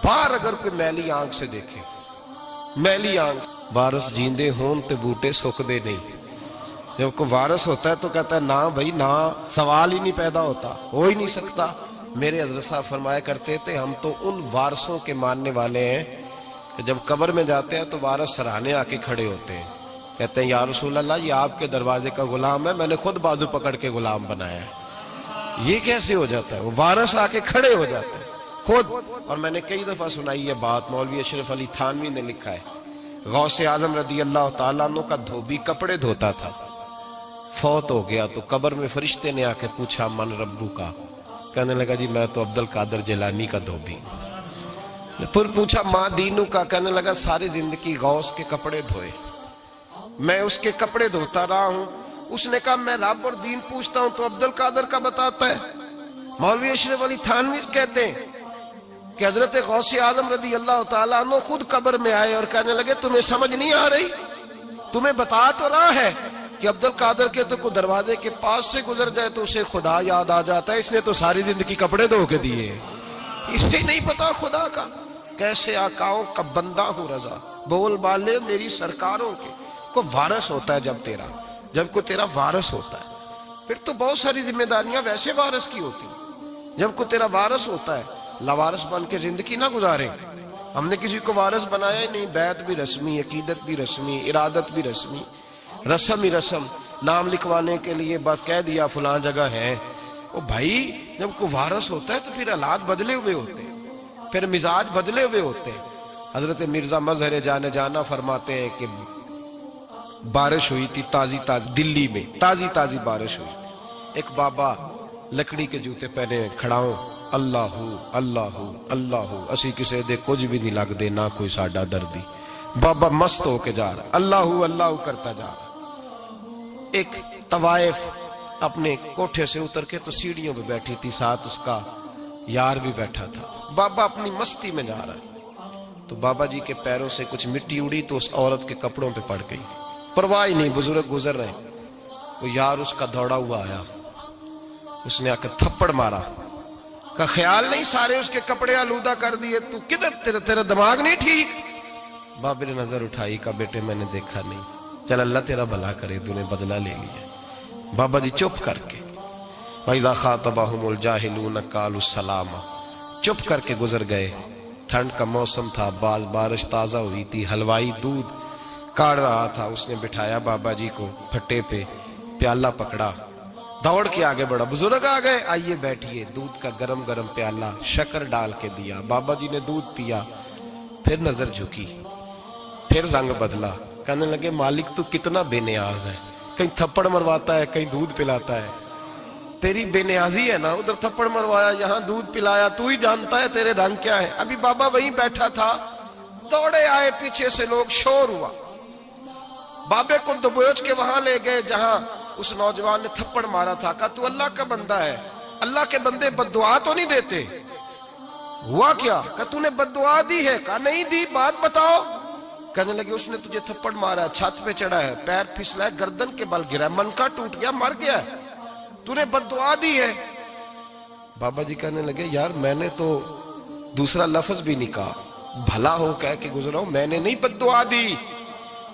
باہر اگر کوئی میلی آنکھ سے دیکھے، میلی آنکھ، وارث جیندے ہون تے بوٹے سکدے نہیں، جب کوئی وارث ہوتا ہے تو کہتا ہے نا بھائی نا، سوال ہی نہیں پیدا ہوتا، ہو ہی نہیں سکتا۔ میرے حضرت صاحب فرمایا کرتے تھے ہم تو ان وارثوں کے ماننے والے ہیں کہ جب قبر میں جاتے ہیں تو وارث سراہنے آ کے کھڑے ہوتے ہیں، کہتے ہیں یا رسول اللہ یہ آپ کے دروازے کا غلام ہے، میں نے خود بازو پکڑ کے غلام بنایا ہے۔ یہ کیسے ہو جاتا ہے؟ وہ وارث آ کے کھڑے ہو جاتے ہیں خود۔ اور میں نے کئی دفعہ سنائی یہ بات، مولوی اشرف علی تھانوی نے لکھا ہے، غوث اعظم رضی اللہ تعالیٰ عنہ کا دھوبی کپڑے دھوتا تھا، فوت ہو گیا تو قبر میں فرشتے نے آ کے پوچھا من ربو کا، کہنے لگا جی میں تو عبد القادر جیلانی کا دھوبی۔ پھر پوچھا ماں دینو کا، کہنے لگا ساری زندگی غوث کے کپڑے دھوئے، میں اس کے کپڑے دھوتا رہا ہوں۔ اس نے کہا میں رب اور دین پوچھتا ہوں تو عبد القادر کا بتاتا ہے۔ مولوی اشرف علی تھانوی کہتے ہیں کہ حضرت غوث اعظم رضی اللہ تعالیٰ عنہ خود قبر میں آئے اور کہنے لگے تمہیں سمجھ نہیں آ رہی، تمہیں بتا تو رہا ہے کہ عبد القادر کے تو کوئی دروازے کے پاس سے گزر جائے تو اسے خدا یاد آ جاتا ہے، اس نے تو ساری زندگی کپڑے دھو کے دیے، اسے نہیں پتا خدا کا۔ کیسے آقاؤں کا بندہ ہوں رضا، بول بالے میری سرکاروں کے۔ کوئی وارث ہوتا ہے جب کوئی تیرا وارث ہوتا ہے پھر تو بہت ساری ذمہ داریاں ویسے وارث کی ہوتی ہیں۔ جب کوئی تیرا وارث ہوتا ہے لاوارث بن کے زندگی نہ گزارے۔ ہم نے کسی کو وارث بنایا ہی نہیں، بیعت بھی رسمی، عقیدت بھی رسمی، ارادت بھی رسمی، رسم ہی رسم، نام لکھوانے کے لیے بس کہہ دیا فلاں جگہ ہے۔ او بھائی جب کوئی وارث ہوتا ہے تو پھر حالات بدلے ہوئے ہوتے ہیں، پھر مزاج بدلے ہوئے ہوتے ہیں۔ حضرت مرزا مظہر جانا فرماتے ہیں کہ بارش ہوئی تھی تازی دلی میں تازی بارش ہوئی تھی، ایک بابا لکڑی کے جوتے پہنے کھڑا ہوں، اللہ اللہ اللہ اسی کسے دے کچھ بھی نہیں لگ دے نہ کوئی ساڈا دردی۔ بابا مست ہو کے جا رہا، اللہ اللہ کرتا جا رہا۔ ایک طوائف اپنے کوٹھے سے اتر کے تو سیڑھیوں پہ بیٹھی تھی، ساتھ اس کا یار بھی بیٹھا تھا، بابا اپنی مستی میں جا رہا ہے۔ تو بابا جی کے پیروں سے کچھ مٹی اڑی تو اس عورت کے کپڑوں پہ پڑ گئی، پرواہ نہیں، بزرگ گزر رہے ہیں۔ وہ یار اس کا دوڑا ہوا آیا، اس نے آ کے تھپڑ مارا، کا خیال نہیں سارے اس کے کپڑے آلودہ کر دیے، تو کدھر تیرا دماغ نہیں ٹھیک؟ بابا نے نظر اٹھائی، کہا بیٹے میں نے دیکھا نہیں، چل اللہ تیرا بھلا کرے، تو نے بدلہ لے لیا۔ بابا جی چپ کر کے وَإِذَا خَاطَبَهُمُ الْجَاهِلُونَ قَالُوا السَّلَامَ، چپ کر کے گزر گئے۔ ٹھنڈ کا موسم تھا، بارش تازہ ہوئی تھی، حلوائی دودھ کاڑ رہا تھا، اس نے بٹھایا بابا جی کو پھٹے پہ، پیالہ پکڑا، دوڑ کے آگے بڑھا، بزرگ آ گئے، آئیے بیٹھیے، دودھ کا گرم گرم پیالہ شکر ڈال کے دیا، بابا جی نے دودھ پیا، پھر نظر جھکی، پھر رنگ بدلا، کہنے لگے مالک تو کتنا بے نیاز ہے، کہیں تھپڑ مرواتا ہے کہیں دودھ پلاتا ہے، تیری بے نیازی ہے نا، ادھر تھپڑ مروایا یہاں دودھ پلایا، تو ہی جانتا ہے تیرے رنگ کیا ہے۔ ابھی بابا وہیں بیٹھا تھا، دوڑے آئے پیچھے سے لوگ، شور ہوا، بابے کو دبوچ کے وہاں لے گئے جہاں اس نوجوان نے تھپڑ مارا تھا، کہا تو اللہ کا بندہ ہے، اللہ کے بندے بد دعا تو نہیں دیتے، ہوا کیا؟ کہا تو نے بد دعا دی ہے؟ کہا نہیں دی، بات بتاؤ۔ کہنے لگے اس نے تجھے تھپڑ مارا ہے، چھت پہ چڑھا ہے، پیر پھسلا ہے، گردن کے بل گرا ہے، منکا ٹوٹ گیا، مر گیا ہے، تو نے بد دعا دی ہے۔ بابا جی کہنے لگے یار میں نے تو دوسرا لفظ بھی نہیں کہا، بھلا ہو کہہ کے گزرا ہوں، میں نے نہیں بد دعا دی۔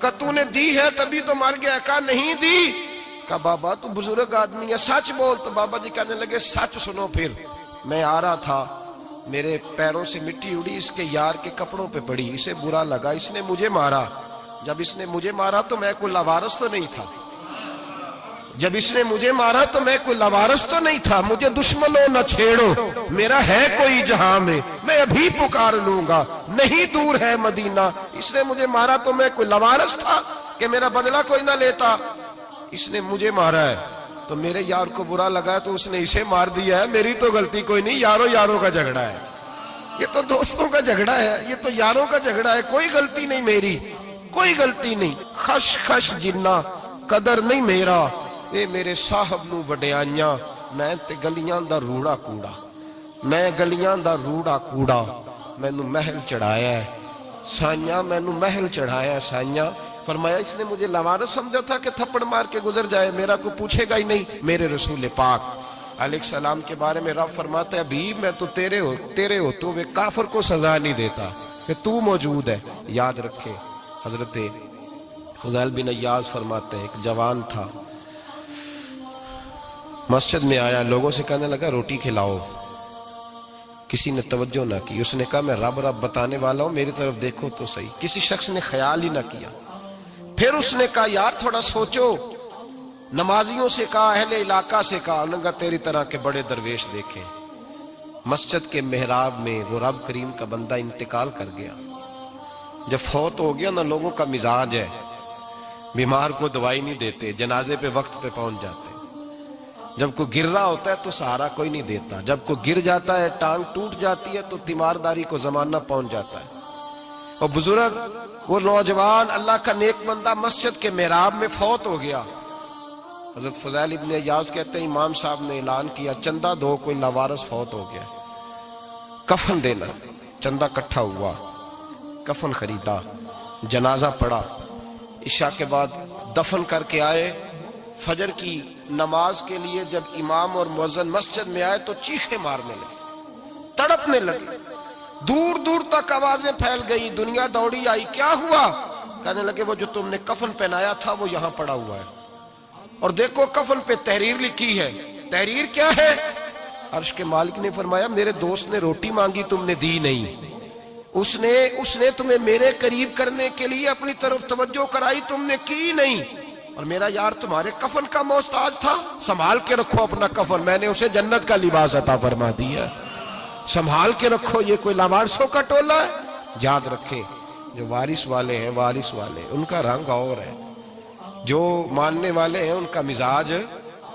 کہا تو نے دی ہے تبھی تو مر گیا، کہا نہیں دی۔ کہا بابا تو بزرگ آدمی ہے، سچ بول۔ تو بابا جی کہنے لگے سچ سنو پھر، میں آ رہا تھا، میرے پیروں سے مٹی اڑی، اس کے یار کے کپڑوں پہ پڑی، اسے برا لگا، اس نے مجھے مارا۔ جب اس نے مجھے مارا تو میں کوئی لاوارث تو نہیں تھا، جب اس نے مجھے مارا تو میں کوئی لاوارث تو نہیں تھا۔ مجھے دشمنوں نہ چھیڑو، میرا ہے کوئی جہاں میں ابھی پکار لوں گا، نہیں دور ہے مدینہ۔ اس نے مجھے مارا تو میں کوئی لاوارث تھا کہ میرا بدلہ کوئی نہ لیتا؟ اس نے مجھے مارا ہے تو میرے یار کو برا لگا ہے تو اس نے اسے مار دیا ہے، میری تو غلطی کوئی نہیں، یاروں کا جھگڑا ہے، یہ تو دوستوں کا جھگڑا ہے، یہ تو یاروں کا جھگڑا ہے، کوئی غلطی نہیں میری، کوئی غلطی نہیں۔ خش خش جنہ قدر نہیں میرا، اے میرے صاحب نو وڈیائیاں، میں تے گلیاں دا روڑا کوڑا، میں گلیاں دا روڑا کوڑا، میں نو محل چڑھایا ہے سائیاں، میں نو محل چڑھایا ہے سائیاں۔ فرمایا اس نے مجھے لاوارث سمجھا تھا کہ تھپڑ مار کے گزر جائے، میرا کو پوچھے گا ہی نہیں۔ میرے رسول پاک علیہ السلام کے بارے میں رب فرماتا ہے ابھی میں تو تیرے ہوتے ہوئے کافر کو سزا نہیں دیتا کہ تو موجود ہے۔ یاد رکھے حضرت فضیل بن عیاض فرماتے ہیں ایک جوان تھا، مسجد میں آیا، لوگوں سے کہنے لگا روٹی کھلاؤ، کسی نے توجہ نہ کی۔ اس نے کہا میں رب بتانے والا ہوں، میری طرف دیکھو تو صحیح۔ کسی شخص نے خیال ہی نہ کیا۔ پھر اس نے کہا یار تھوڑا سوچو، نمازیوں سے کہا، اہل علاقہ سے کہا، انہوں نے کہا تیری طرح کے بڑے درویش دیکھے۔ مسجد کے محراب میں وہ رب کریم کا بندہ انتقال کر گیا۔ جب فوت ہو گیا نا، لوگوں کا مزاج ہے بیمار کو دوائی نہیں دیتے، جنازے پہ وقت پہ پہنچ جاتے۔ جب کوئی گر رہا ہوتا ہے تو سہارا کوئی نہیں دیتا، جب کوئی گر جاتا ہے ٹانگ ٹوٹ جاتی ہے تو تیمارداری کو زمانہ پہنچ جاتا ہے۔ اور بزرگ وہ نوجوان اللہ کا نیک بندہ مسجد کے محراب میں فوت ہو گیا۔ حضرت فضیل ابن عیاض کہتے ہیں امام صاحب نے اعلان کیا چندہ دو، کوئی لاوارث فوت ہو گیا، کفن دینا۔ چندہ کٹھا ہوا، کفن خریدا، جنازہ پڑا، عشاء کے بعد دفن کر کے آئے۔ فجر کی نماز کے لیے جب امام اور مؤذن مسجد میں آئے تو چیخیں مارنے لگے، تڑپنے لگے، دور دور تک آوازیں پھیل گئی، دنیا دوڑی آئی، کیا ہوا؟ کہنے لگے وہ جو تم نے کفن پہنایا تھا وہ یہاں پڑا ہوا ہے، اور دیکھو کفن پہ تحریر لکھی ہے۔ تحریر کیا ہے؟ عرش کے مالک نے فرمایا میرے دوست نے روٹی مانگی تم نے دی نہیں، اس نے تمہیں میرے قریب کرنے کے لیے اپنی طرف توجہ کرائی، تم نے کی نہیں، اور میرا یار تمہارے کفن کا محتاج تھا، سنبھال کے رکھو اپنا کفن، میں نے اسے جنت کا لباس عطا فرما دیا، سنبھال کے رکھو، یہ کوئی لاوارثوں کا ٹولہ ہے۔ یاد رکھیں جو وارث والے ہیں، وارث والے ان کا رنگ اور ہے، جو ماننے والے ہیں ان کا مزاج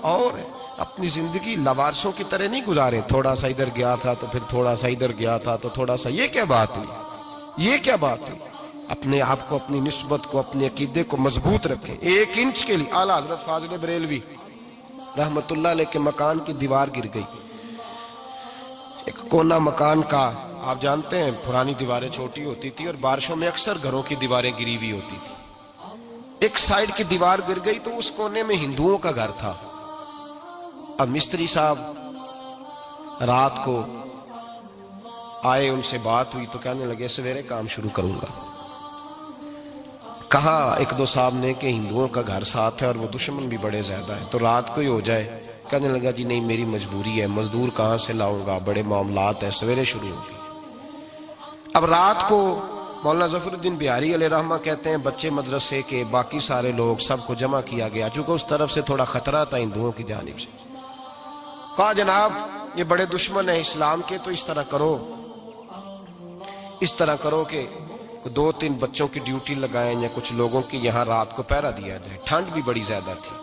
اور ہے۔ اپنی زندگی لاوارثوں کی طرح نہیں گزاریں، تھوڑا سا ادھر گیا تھا تو پھر تھوڑا سا ادھر گیا تھا تو تھوڑا سا، یہ کیا بات ہوئی، یہ کیا بات ہوئی؟ اپنے آپ کو، اپنی نسبت کو، اپنے عقیدے کو مضبوط رکھیں۔ ایک انچ کے لیے اعلیٰ حضرت فاضل بریلوی رحمت اللہ علیہ کے مکان کی دیوار گر گئی، ایک کونا مکان کا، آپ جانتے ہیں پرانی دیواریں چھوٹی ہوتی تھی اور بارشوں میں اکثر گھروں کی دیواریں گری ہوئی ہوتی تھی، ایک سائیڈ کی دیوار گر گئی تو اس کونے میں ہندوؤں کا گھر تھا۔ اب مستری صاحب رات کو آئے، ان سے بات ہوئی تو کہنے لگے سویرے کام شروع کروں گا۔ کہا ایک دو صاحب نے کہ ہندوؤں کا گھر ساتھ ہے اور وہ دشمن بھی بڑے زیادہ ہیں، تو رات کو ہی ہو جائے۔ کہنے لگا جی نہیں میری مجبوری ہے، مزدور کہاں سے لاؤں گا، بڑے معاملات ہیں، سویرے شروع ہوگی۔ اب رات کو مولانا ظفر الدین بہاری علیہ رحمہ کہتے ہیں بچے مدرسے کے، باقی سارے لوگ، سب کو جمع کیا گیا، چونکہ اس طرف سے تھوڑا خطرہ تھا ہندوؤں کی جانب سے۔ کہا جناب یہ بڑے دشمن ہیں اسلام کے، تو اس طرح کرو کہ دو تین بچوں کی ڈیوٹی لگائیں یا کچھ لوگوں کی یہاں رات کو پہرا دیا جائے، ٹھنڈ بھی بڑی زیادہ تھی،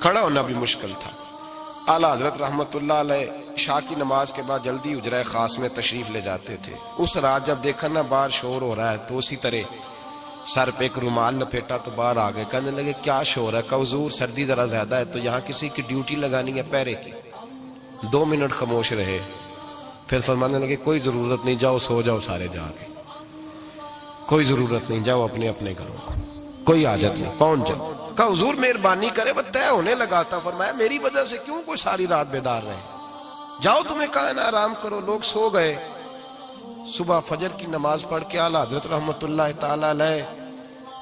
کھڑا ہونا بھی مشکل تھا۔ اعلیٰ حضرت رحمت اللہ علیہ عشاء کی نماز کے بعد جلدی حجرہ خاص میں تشریف لے جاتے تھے۔ اس رات جب دیکھا نا باہر شور ہو رہا ہے تو اسی طرح سر پہ ایک رومال لپیٹا تو باہر آ گئے، کہنے لگے کیا شور ہے؟ کہ حضور سردی ذرا زیادہ ہے تو یہاں کسی کی ڈیوٹی لگانی ہے پہرے کی۔ 2 منٹ خاموش رہے، پھر فرمانے لگے کوئی ضرورت نہیں، جاؤ سو جاؤ سارے جا کے، کوئی ضرورت نہیں، جاؤ اپنے اپنے گھروں کو، کوئی حاجت نہیں، پہنچ جاؤ۔ کہا حضور مہربانی کرے، وہ طے ہونے لگا تھا۔ فرمایا میری وجہ سے کیوں کوئی ساری رات بیدار رہے، جاؤ تمہیں کہا نا آرام کرو۔ لوگ سو گئے۔ صبح فجر کی نماز پڑھ کے اعلیٰ حضرت رحمت اللہ تعالی علیہ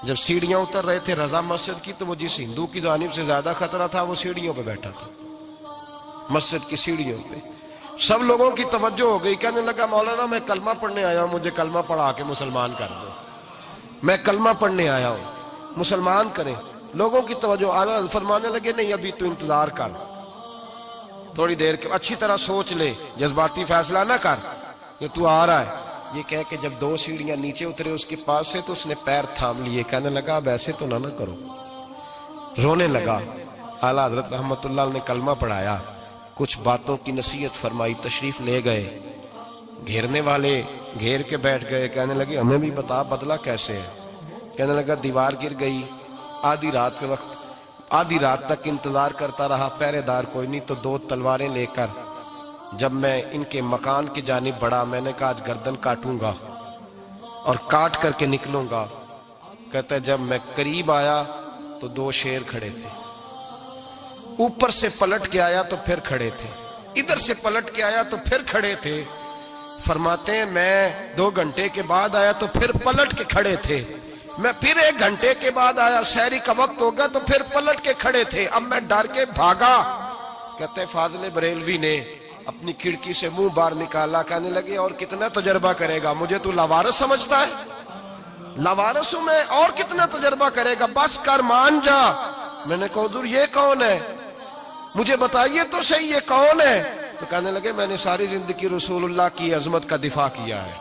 جب سیڑھیاں اتر رہے تھے رضا مسجد کی، تو وہ جس ہندو کی جانب سے زیادہ خطرہ تھا وہ سیڑھیوں پہ بیٹھا تھا، مسجد کی سیڑھیوں پہ۔ سب لوگوں کی توجہ ہو گئی. کہنے لگا مولانا میں کلمہ پڑھنے آیا ہوں, مجھے کلمہ پڑھا کے مسلمان کر دو. میں کلمہ پڑھنے آیا ہوں, مسلمان کریں. لوگوں کی توجہ. اعلیٰ فرمانے لگے نہیں ابھی تو انتظار کر, تھوڑی دیر کے اچھی طرح سوچ لے, جذباتی فیصلہ نہ کر کہ تو آ رہا ہے. یہ کہہ کے جب 2 سیڑھیاں نیچے اترے اس کے پاس سے تو اس نے پیر تھام لیے. کہنے لگا اب ایسے تو نہ کرو. رونے لگا. اعلیٰ حضرت رحمت اللہ نے کلمہ پڑھایا, کچھ باتوں کی نصیحت فرمائی, تشریف لے گئے. گھیرنے والے گھیر کے بیٹھ گئے. کہنے لگے ہمیں بھی بتا بدلہ کیسے ہے. کہنے لگا دیوار گر گئی, آدھی رات کے وقت, آدھی رات تک انتظار کرتا رہا, پہرے دار کوئی نہیں, تو 2 تلواریں لے کر جب میں ان کے مکان کی جانب بڑھا, میں نے کہا آج گردن کاٹوں گا اور کاٹ کر کے نکلوں گا. کہتا ہے جب میں قریب آیا تو 2 شیر کھڑے تھے, اوپر سے پلٹ کے آیا تو پھر کھڑے تھے, ادھر سے پلٹ کے آیا تو پھر کھڑے تھے. فرماتے ہیں میں 2 گھنٹے کے بعد آیا تو پھر پلٹ کے کھڑے تھے. میں پھر 1 گھنٹے کے بعد آیا, سحری کا وقت ہو گیا تو پھر پلٹ کے کھڑے تھے. اب میں ڈر کے بھاگا. کہتے ہیں فاضل بریلوی نے اپنی کھڑکی سے منہ باہر نکالا. کہنے لگے اور کتنا تجربہ کرے گا, مجھے تو لاوارث سمجھتا ہے, لاوارث ہوں میں, اور کتنا تجربہ کرے گا, بس کر مان جا. میں نے کہا حضور یہ کون ہے, مجھے بتائیے تو صحیح یہ کون ہے. تو کہنے لگے میں نے ساری زندگی رسول اللہ کی عظمت کا دفاع کیا ہے,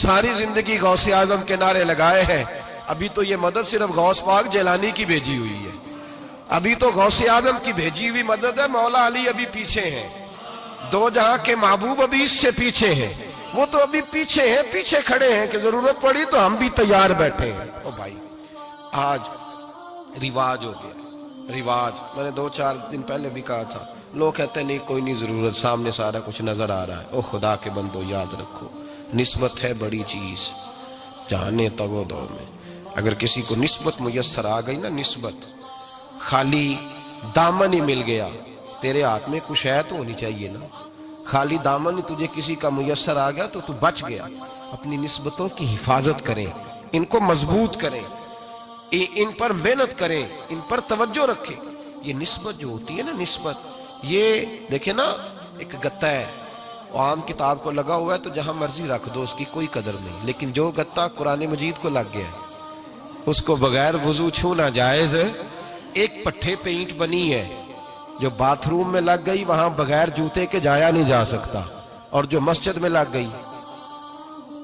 ساری زندگی غوث اعظم کے نعرے لگائے ہیں. ابھی تو یہ مدد صرف غوث پاک جیلانی کی بھیجی ہوئی ہے, ابھی تو غوث اعظم کی بھیجی ہوئی مدد ہے. مولا علی ابھی پیچھے ہیں, 2 جہاں کے محبوب ابھی اس سے پیچھے ہیں, وہ تو ابھی پیچھے ہیں, پیچھے کھڑے ہیں کہ ضرورت پڑی تو ہم بھی تیار بیٹھے ہیں. او بھائی آج رواج ہو گیا, رواج. میں نے 2-4 دن پہلے بھی کہا تھا, لوگ کہتے ہیں نہیں کوئی نہیں ضرورت, سامنے سارا کچھ نظر آ رہا ہے. او خدا کے بندو یاد رکھو, نسبت ہے بڑی چیز. جانے تگو دو میں اگر کسی کو نسبت میسر آ گئی نا, نسبت, خالی دامن ہی مل گیا, تیرے ہاتھ میں کچھ ہے تو ہونی چاہیے نا. خالی دامن ہی تجھے کسی کا میسر آ گیا تو تو بچ گیا. اپنی نسبتوں کی حفاظت کریں, ان کو مضبوط کریں, ان پر محنت کریں, ان پر توجہ رکھیں. یہ نسبت جو ہوتی ہے نا, نسبت, یہ دیکھیں نا ایک گتا ہے, عام کتاب کو لگا ہوا ہے تو جہاں مرضی رکھ دو, اس کی کوئی قدر نہیں. لیکن جو گتا قرآن مجید کو لگ گیا ہے اس کو بغیر وضو چھونا جائز ہے. ایک پٹھے پہ اینٹ بنی ہے, جو باتھ روم میں لگ گئی وہاں بغیر جوتے کے جایا نہیں جا سکتا, اور جو مسجد میں لگ گئی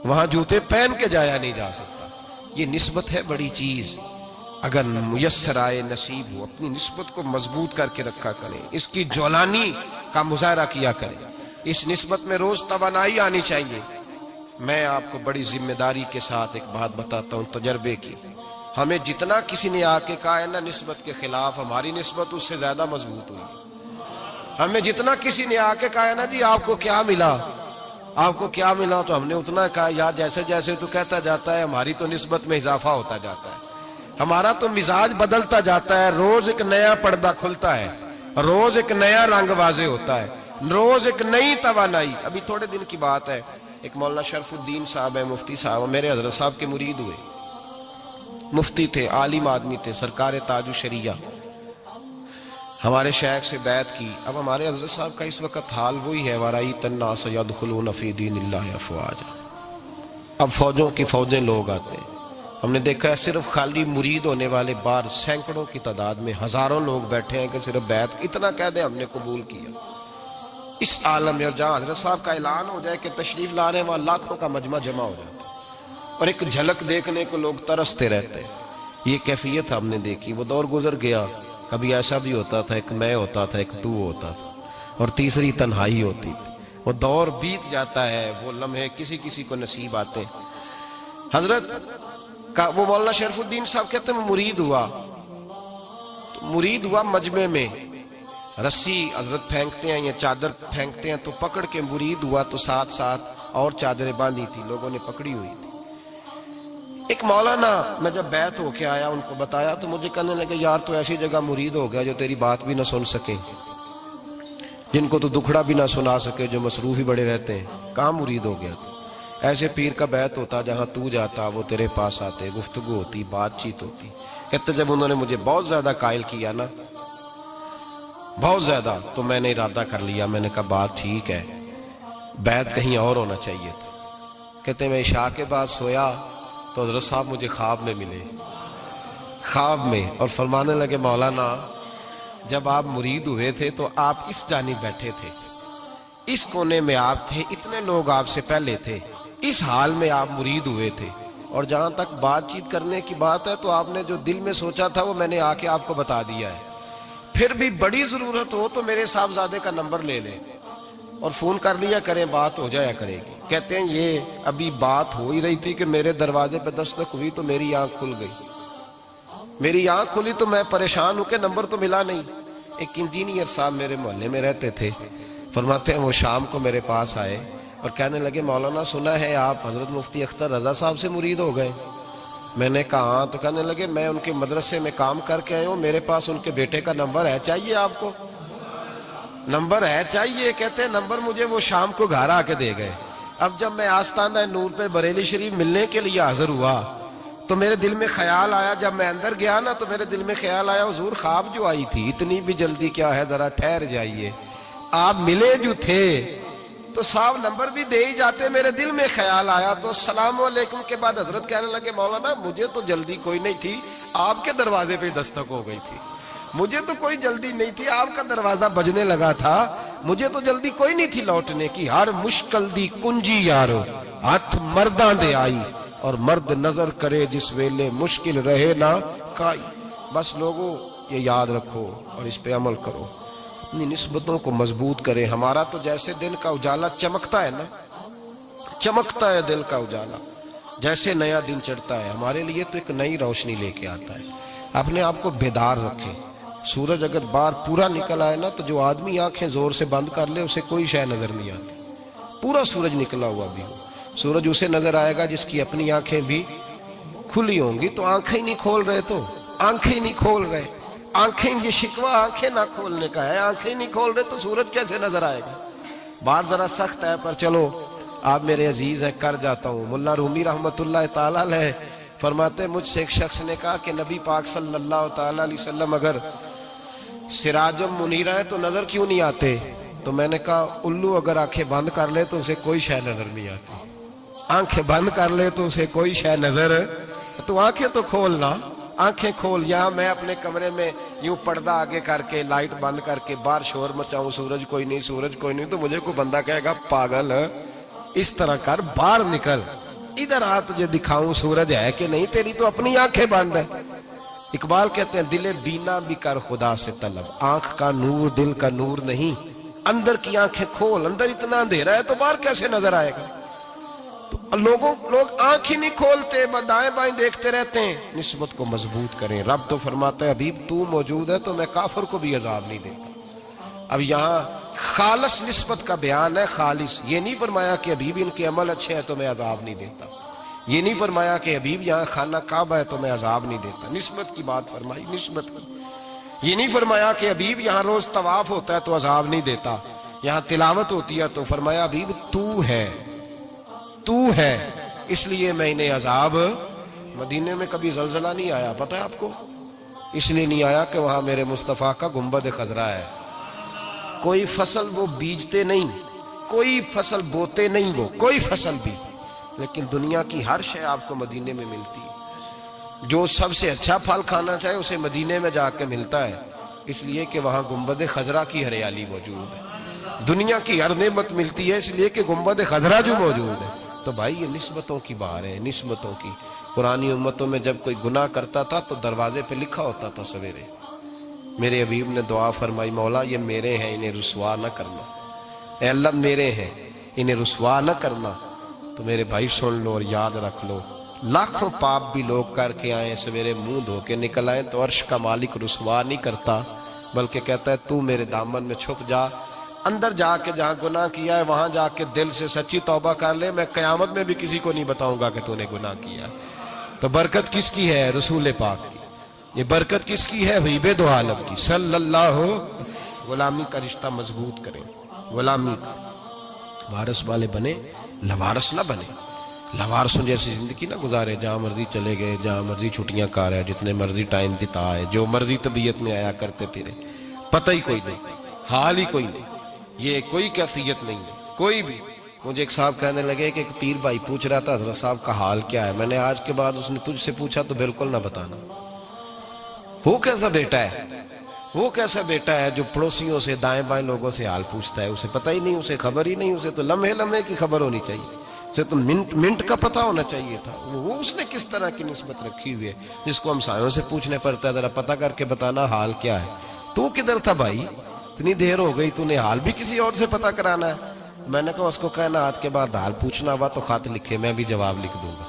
وہاں جوتے پہن کے جایا نہیں جا سکتا. یہ نسبت ہے بڑی چیز. اگر میسر آئے, نصیب ہو, اپنی نسبت کو مضبوط کر کے رکھا کریں, اس کی جولانی کا مظاہرہ کیا کریں. اس نسبت میں روز توانائی آنی چاہیے. میں آپ کو بڑی ذمہ داری کے ساتھ ایک بات بتاتا ہوں تجربے کی. ہمیں جتنا کسی نے آ کے کہا ہے نا نسبت کے خلاف, ہماری نسبت اس سے زیادہ مضبوط ہوئی. ہمیں جتنا کسی نے آ کے کہا ہے نا جی آپ کو کیا ملا, آپ کو کیا ملا, تو ہم نے اتنا کہا یار جیسے جیسے تو کہتا جاتا ہے ہماری تو نسبت میں اضافہ ہوتا جاتا ہے, ہمارا تو مزاج بدلتا جاتا ہے. روز ایک نیا پردہ کھلتا ہے, روز ایک نیا رنگ واضح ہوتا ہے, روز ایک نئی توانائی. ابھی تھوڑے دن کی بات ہے, ایک مولانا شرف الدین صاحب ہے, مفتی صاحب, میرے حضرت صاحب کے مرید ہوئے. مفتی تھے, عالم آدمی تھے, سرکار تاج الشریعہ, ہمارے شیخ سے بیعت کی. اب ہمارے حضرت صاحب کا اس وقت حال وہی ہے, وَرَأَيْتَ النَّاسَ يَدْخُلُونَ فِي دِينِ اللَّهِ أَفْوَاجًا. اب فوجوں کی فوجیں لوگ آتے ہیں. ہم نے دیکھا ہے صرف خالی مرید ہونے والے بار سینکڑوں کی تعداد میں ہزاروں لوگ بیٹھے ہیں کہ صرف بیعت اتنا کہہ دیں ہم نے قبول کیا. اس عالم میں, اور جہاں حضرت صاحب کا اعلان ہو جائے کہ تشریف لا رہے ہیں, وہاں لاکھوں کا مجمع جمع ہو جاتا ہے اور ایک جھلک دیکھنے کو لوگ ترستے رہتے ہیں. یہ کیفیت ہم نے دیکھی. وہ دور گزر گیا, کبھی ایسا بھی ہوتا تھا ایک میں ہوتا تھا, ایک تو ہوتا تھا, اور تیسری تنہائی ہوتی تھی. وہ دور بیت جاتا ہے, وہ لمحے کسی کسی کو نصیب آتے ہیں. حضرت کا وہ مولانا شرف الدین صاحب کہتے ہیں مرید ہوا, تو مرید ہوا مجمع میں, رسی حضرت پھینکتے ہیں یا چادر پھینکتے ہیں تو پکڑ کے مرید ہوا, تو ساتھ ساتھ اور چادریں باندھی تھی, لوگوں نے پکڑی ہوئی تھی. ایک مولانا, میں جب بیعت ہو کے آیا ان کو بتایا تو مجھے کہنے لگے یار تو ایسی جگہ مرید ہو گیا جو تیری بات بھی نہ سن سکے, جن کو تو دکھڑا بھی نہ سنا سکے, جو مصروف ہی بڑے رہتے ہیں, کہاں مرید ہو گیا تو. ایسے پیر کا بیعت ہوتا جہاں تو جاتا وہ تیرے پاس آتے, گفتگو ہوتی, بات چیت ہوتی. کہتے جب انہوں نے مجھے بہت زیادہ قائل کیا نا, بہت زیادہ, تو میں نے ارادہ کر لیا, میں نے کہا بات ٹھیک ہے, بیت کہیں اور ہونا چاہیے تھا. کہتے ہیں میں عشاء کے بعد سویا تو حضرت صاحب مجھے خواب میں ملے، خواب میں، اور فرمانے لگے مولانا جب آپ مرید ہوئے تھے تو آپ اس جانب بیٹھے تھے، اس کونے میں آپ تھے، اتنے لوگ آپ سے پہلے تھے، اس حال میں آپ مرید ہوئے تھے، اور جہاں تک بات چیت کرنے کی بات ہے تو آپ نے جو دل میں سوچا تھا وہ میں نے آ کے آپ کو بتا دیا ہے. پھر بھی بڑی ضرورت ہو تو میرے صاحبزادے کا نمبر لے لیں اور فون کر لیا کریں، بات ہو جایا کرے گی. کہتے ہیں یہ ابھی بات ہو ہی رہی تھی کہ میرے دروازے پہ دستک ہوئی تو میری آنکھ کھل گئی. میری آنکھ کھلی تو میں پریشان ہوں کہ نمبر تو ملا نہیں. ایک انجینئر صاحب میرے محلے میں رہتے تھے، فرماتے ہیں وہ شام کو میرے پاس آئے اور کہنے لگے مولانا سنا ہے آپ حضرت مفتی اختر رضا صاحب سے مرید ہو گئے. میں نے کہا ہاں. تو کہنے لگے میں ان کے مدرسے میں کام کر کے آئے ہوں، میرے پاس ان کے بیٹے کا نمبر ہے، چاہیے آپ کو؟ نمبر ہے چاہیے؟ کہتے ہیں نمبر مجھے وہ شام کو گھر آ کے دے گئے. اب جب میں آستانہ نور پہ بریلی شریف ملنے کے لیے حاضر ہوا تو میرے دل میں خیال آیا، جب میں اندر گیا نا تو میرے دل میں خیال آیا حضور خواب جو آئی تھی اتنی بھی جلدی کیا ہے، ذرا ٹھہر جائیے، آپ ملے جو تھے تو صاحب نمبر بھی دے ہی جاتے. میرے دل میں خیال آیا تو السلام علیکم کے بعد حضرت کہنے لگے مولانا مجھے تو جلدی کوئی نہیں تھی، آپ کے دروازے پہ دستک ہو گئی تھی، مجھے تو کوئی جلدی نہیں تھی، آپ کا دروازہ بجنے لگا تھا، مجھے تو جلدی کوئی نہیں تھی لوٹنے کی. ہر مشکل دی کنجی یارو ہاتھ مرداں دے آئی، اور مرد نظر کرے جس ویلے مشکل رہے نہ کائی. بس لوگوں یہ یاد رکھو اور اس پہ عمل کرو، اپنی نسبتوں کو مضبوط کریں. ہمارا تو جیسے دن کا اجالا چمکتا ہے نا، چمکتا ہے دل کا اجالا، جیسے نیا دن چڑھتا ہے ہمارے لیے تو ایک نئی روشنی لے کے آتا ہے. اپنے آپ کو بیدار رکھیں. سورج اگر باہر پورا نکل آئے نا تو جو آدمی آنکھیں زور سے بند کر لے اسے کوئی شے نظر نہیں آتی. پورا سورج نکلا ہوا بھی ہو، سورج اسے نظر آئے گا جس کی اپنی آنکھیں بھی کھلی ہوں گی. تو آنکھیں نہیں کھول رہے، تو آنکھیں نہیں کھول رہے، آنکھیں یہ شکوہ آنکھیں نہ کھولنے کا ہے، آنکھیں نہیں کھول رہے تو سورج کیسے نظر آئے گا. بات ذرا سخت ہے پر چلو آپ میرے عزیز ہیں کر جاتا ہوں. ملا رومی رحمت اللہ تعالی علیہ فرماتے مجھ سے ایک شخص نے کہا کہ نبی پاک صلی اللہ تعالی علیہ وسلم اگر سراجم منیرہ ہے تو نظر کیوں نہیں آتے؟ تو میں نے کہا الو اگر آنکھیں بند کر لے تو اسے کوئی شے نظر نہیں آتی. آنکھیں بند کر لے تو اسے کوئی شے نظر، تو آنکھیں تو کھولنا، آنکھیں کھول. یہاں میں اپنے کمرے میں یوں پردہ آگے کر کے لائٹ بند کر کے باہر شور مچاؤں، سورج کوئی نہیں، سورج کوئی نہیں، تو مجھے کوئی بندہ کہے گا پاگل اس طرح کر، باہر نکل، ادھر آ تجھے دکھاؤں سورج ہے کہ نہیں، تیری تو اپنی آنکھیں بند ہے. اقبال کہتے ہیں دل بینا بھی کر خدا سے طلب، آنکھ کا نور دل کا نور نہیں، اندر کی آنکھیں کھول. اندر اتنا اندھیرا ہے تو باہر کیسے نظر آئے گا؟ تو لوگ آنکھ ہی نہیں کھولتے، دائیں بائیں دیکھتے رہتے ہیں. نسبت کو مضبوط کریں. رب تو فرماتا ہے حبیب تو موجود ہے تو میں کافر کو بھی عذاب نہیں دیتا. اب یہاں خالص نسبت کا بیان ہے، خالص. یہ نہیں فرمایا کہ حبیب ان کے عمل اچھے ہیں تو میں عذاب نہیں دیتا. یہ نہیں فرمایا کہ حبیب یہاں خانہ کعبہ ہے تو میں عذاب نہیں دیتا. نسبت کی بات فرمائی، نسبت کی. یہ نہیں فرمایا کہ حبیب یہاں روز طواف ہوتا ہے تو عذاب نہیں دیتا، یہاں تلاوت ہوتی ہے تو فرمایا حبیب تو ہے اس لیے میں انہیں عذاب. مدینے میں کبھی زلزلہ نہیں آیا، پتہ ہے آپ کو؟ اس لیے نہیں آیا کہ وہاں میرے مصطفیٰ کا گنبد خضرا ہے. کوئی فصل وہ بیجتے نہیں، کوئی فصل بوتے نہیں، وہ کوئی فصل بھی، لیکن دنیا کی ہر شے آپ کو مدینے میں ملتی ہے. جو سب سے اچھا پھل کھانا چاہے اسے مدینے میں جا کے ملتا ہے، اس لیے کہ وہاں گنبد خضرا کی ہریالی موجود ہے. دنیا کی ہر نعمت ملتی ہے اس لیے کہ گنبد خضرا جو موجود ہے. تو بھائی یہ نسبتوں کی بہار ہے، نسبتوں کی. پرانی امتوں میں جب کوئی گناہ کرتا تھا تو دروازے پہ لکھا ہوتا تھا سویرے. میرے حبیب نے دعا فرمائی مولا یہ میرے ہیں انہیں رسوا نہ کرنا، اے اللہ میرے ہیں انہیں رسوا نہ کرنا. تو میرے بھائی سن لو اور یاد رکھ لو، لاکھوں پاپ بھی لوگ کر کے آئیں، سویرے منہ دھو کے نکل آئیں تو عرش کا مالک رسوا نہیں کرتا، بلکہ کہتا ہے تو میرے دامن میں چھپ جا. اندر جا کے جہاں گناہ کیا ہے وہاں جا کے دل سے سچی توبہ کر لے، میں قیامت میں بھی کسی کو نہیں بتاؤں گا کہ تو نے گناہ کیا. تو برکت کس کی ہے؟ رسول پاک کی. یہ برکت کس کی ہے؟ حبیب دو عالم کی صلی اللہ. غلامی کا رشتہ مضبوط کریں، غلامی کا. وارث والے بنے، لوارث نہ بنے. لوارثوں جیسی زندگی نہ گزارے، جہاں مرضی چلے گئے، جہاں مرضی چھٹیاں کار ہے، جتنے مرضی ٹائم بتا ہے، جو مرضی طبیعت میں آیا کرتے پھرے، پتہ ہی کوئی نہیں، حال ہی کوئی نہیں. یہ کوئی کیفیت نہیں ہے، کوئی بھی. مجھے ایک صاحب کہنے لگے کہ ایک پیر بھائی پوچھ رہا تھا حضرت صاحب کا حال کیا ہے. میں نے آج کے بعد اس نے تجھ سے پوچھا تو بالکل نہ بتانا. وہ کیسا بیٹا ہے، وہ کیسا بیٹا ہے جو پڑوسیوں سے دائیں بائیں لوگوں سے حال پوچھتا ہے؟ اسے پتہ ہی نہیں، اسے خبر ہی نہیں، اسے تو لمحے لمحے کی خبر ہونی چاہیے، اسے تو منٹ منٹ کا پتہ ہونا چاہیے تھا. وہ اس نے کس طرح کی نسبت رکھی ہوئی ہے جس کو ہم سایوں سے پوچھنے پڑتا ہے ذرا پتہ کر کے بتانا حال کیا ہے. تو کدھر تھا بھائی؟ اتنی دیر ہو گئی، تو نے حال بھی کسی اور سے پتہ کرانا ہے. میں نے کہا اس کو کہنا آج کے بعد حال پوچھنا ہوا تو خط لکھے، میں بھی جواب لکھ دوں گا.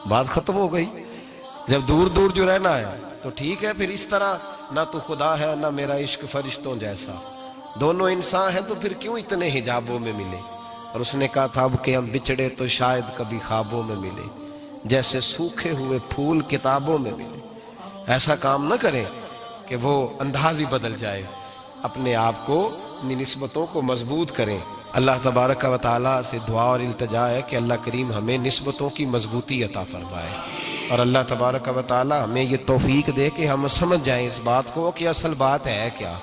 بات ختم ہو گئی. جب دور دور جو رہنا ہے تو ٹھیک ہے، پھر اس طرح نہ تو خدا ہے نہ میرا عشق فرشتوں جیسا، دونوں انسان ہیں تو پھر کیوں اتنے حجابوں میں ملے. اور اس نے کہا تھا اب کہ ہم بچھڑے تو شاید کبھی خوابوں میں ملے، جیسے سوکھے ہوئے پھول کتابوں میں ملے. ایسا کام نہ کریں کہ وہ انداز ہی بدل جائے. اپنے آپ کو، اپنی نسبتوں کو مضبوط کریں. اللہ تبارک و تعالیٰ سے دعا اور التجا ہے کہ اللہ کریم ہمیں نسبتوں کی مضبوطی عطا فرمائے، اور اللہ تبارک و تعالیٰ ہمیں یہ توفیق دے کہ ہم سمجھ جائیں اس بات کو کہ اصل بات ہے کیا،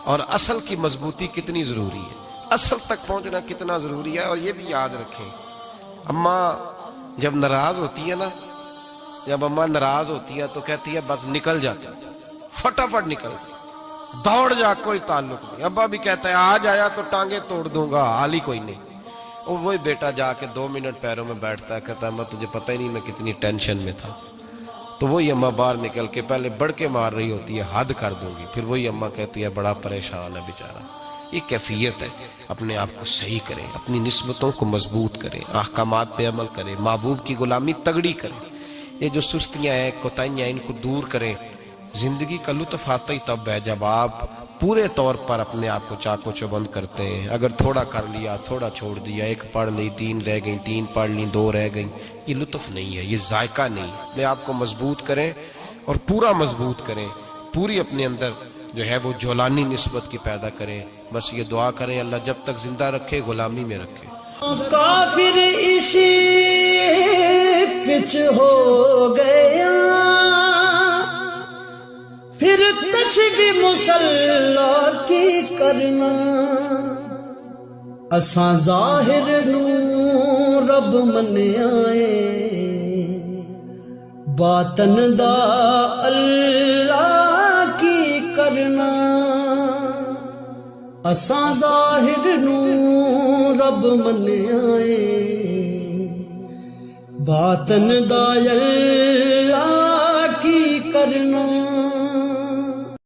اور اصل کی مضبوطی کتنی ضروری ہے، اصل تک پہنچنا کتنا ضروری ہے. اور یہ بھی یاد رکھیں، اماں جب ناراض ہوتی ہے نا، جب اماں ناراض ہوتی ہے تو کہتی ہے بس نکل جاتا، فٹافٹ نکل، دوڑ جا، کوئی تعلق نہیں. ابا بھی کہتا ہے آج آیا تو ٹانگیں توڑ دوں گا، حال ہی کوئی نہیں. اور وہی بیٹا جا کے 2 منٹ پیروں میں بیٹھتا ہے، کہتا ہے میں تجھے پتہ ہی نہیں میں کتنی ٹینشن میں تھا. تو وہی اماں باہر نکل کے پہلے بڑکے مار رہی ہوتی ہے حد کر دوں گی، پھر وہی اماں کہتی ہے بڑا پریشان ہے بیچارہ. یہ کیفیت ہے. اپنے آپ کو صحیح کریں، اپنی نسبتوں کو مضبوط کریں، احکامات پہ عمل کریں، محبوب کی غلامی تگڑی کریں. یہ جو سستیاں ہیں، کوتاہیاں، ان کو دور کریں. زندگی کا لطف آتا ہی تب ہے جب آپ پورے طور پر اپنے آپ کو چاق و چوبند کرتے ہیں. اگر تھوڑا کر لیا، تھوڑا چھوڑ دیا، 1 پڑھ لی، 3 رہ گئیں، 3 پڑھ لی، 2 رہ گئیں، یہ لطف نہیں ہے، یہ ذائقہ نہیں. اپنے آپ کو مضبوط کریں اور پورا مضبوط کریں، پوری اپنے اندر جو ہے وہ جولانی نسبت کی پیدا کریں. بس یہ دعا کریں اللہ جب تک زندہ رکھے غلامی میں رکھے. کافر اسی پچ ہو گیا، پھر تشبیہ مصلی کی کرنا. اساں ظاہر نو رب منیائے، باطن دا اللہ کی کرنا. اساں ظاہر نو رب منیائے، باطن دا اللہ کی کرنا.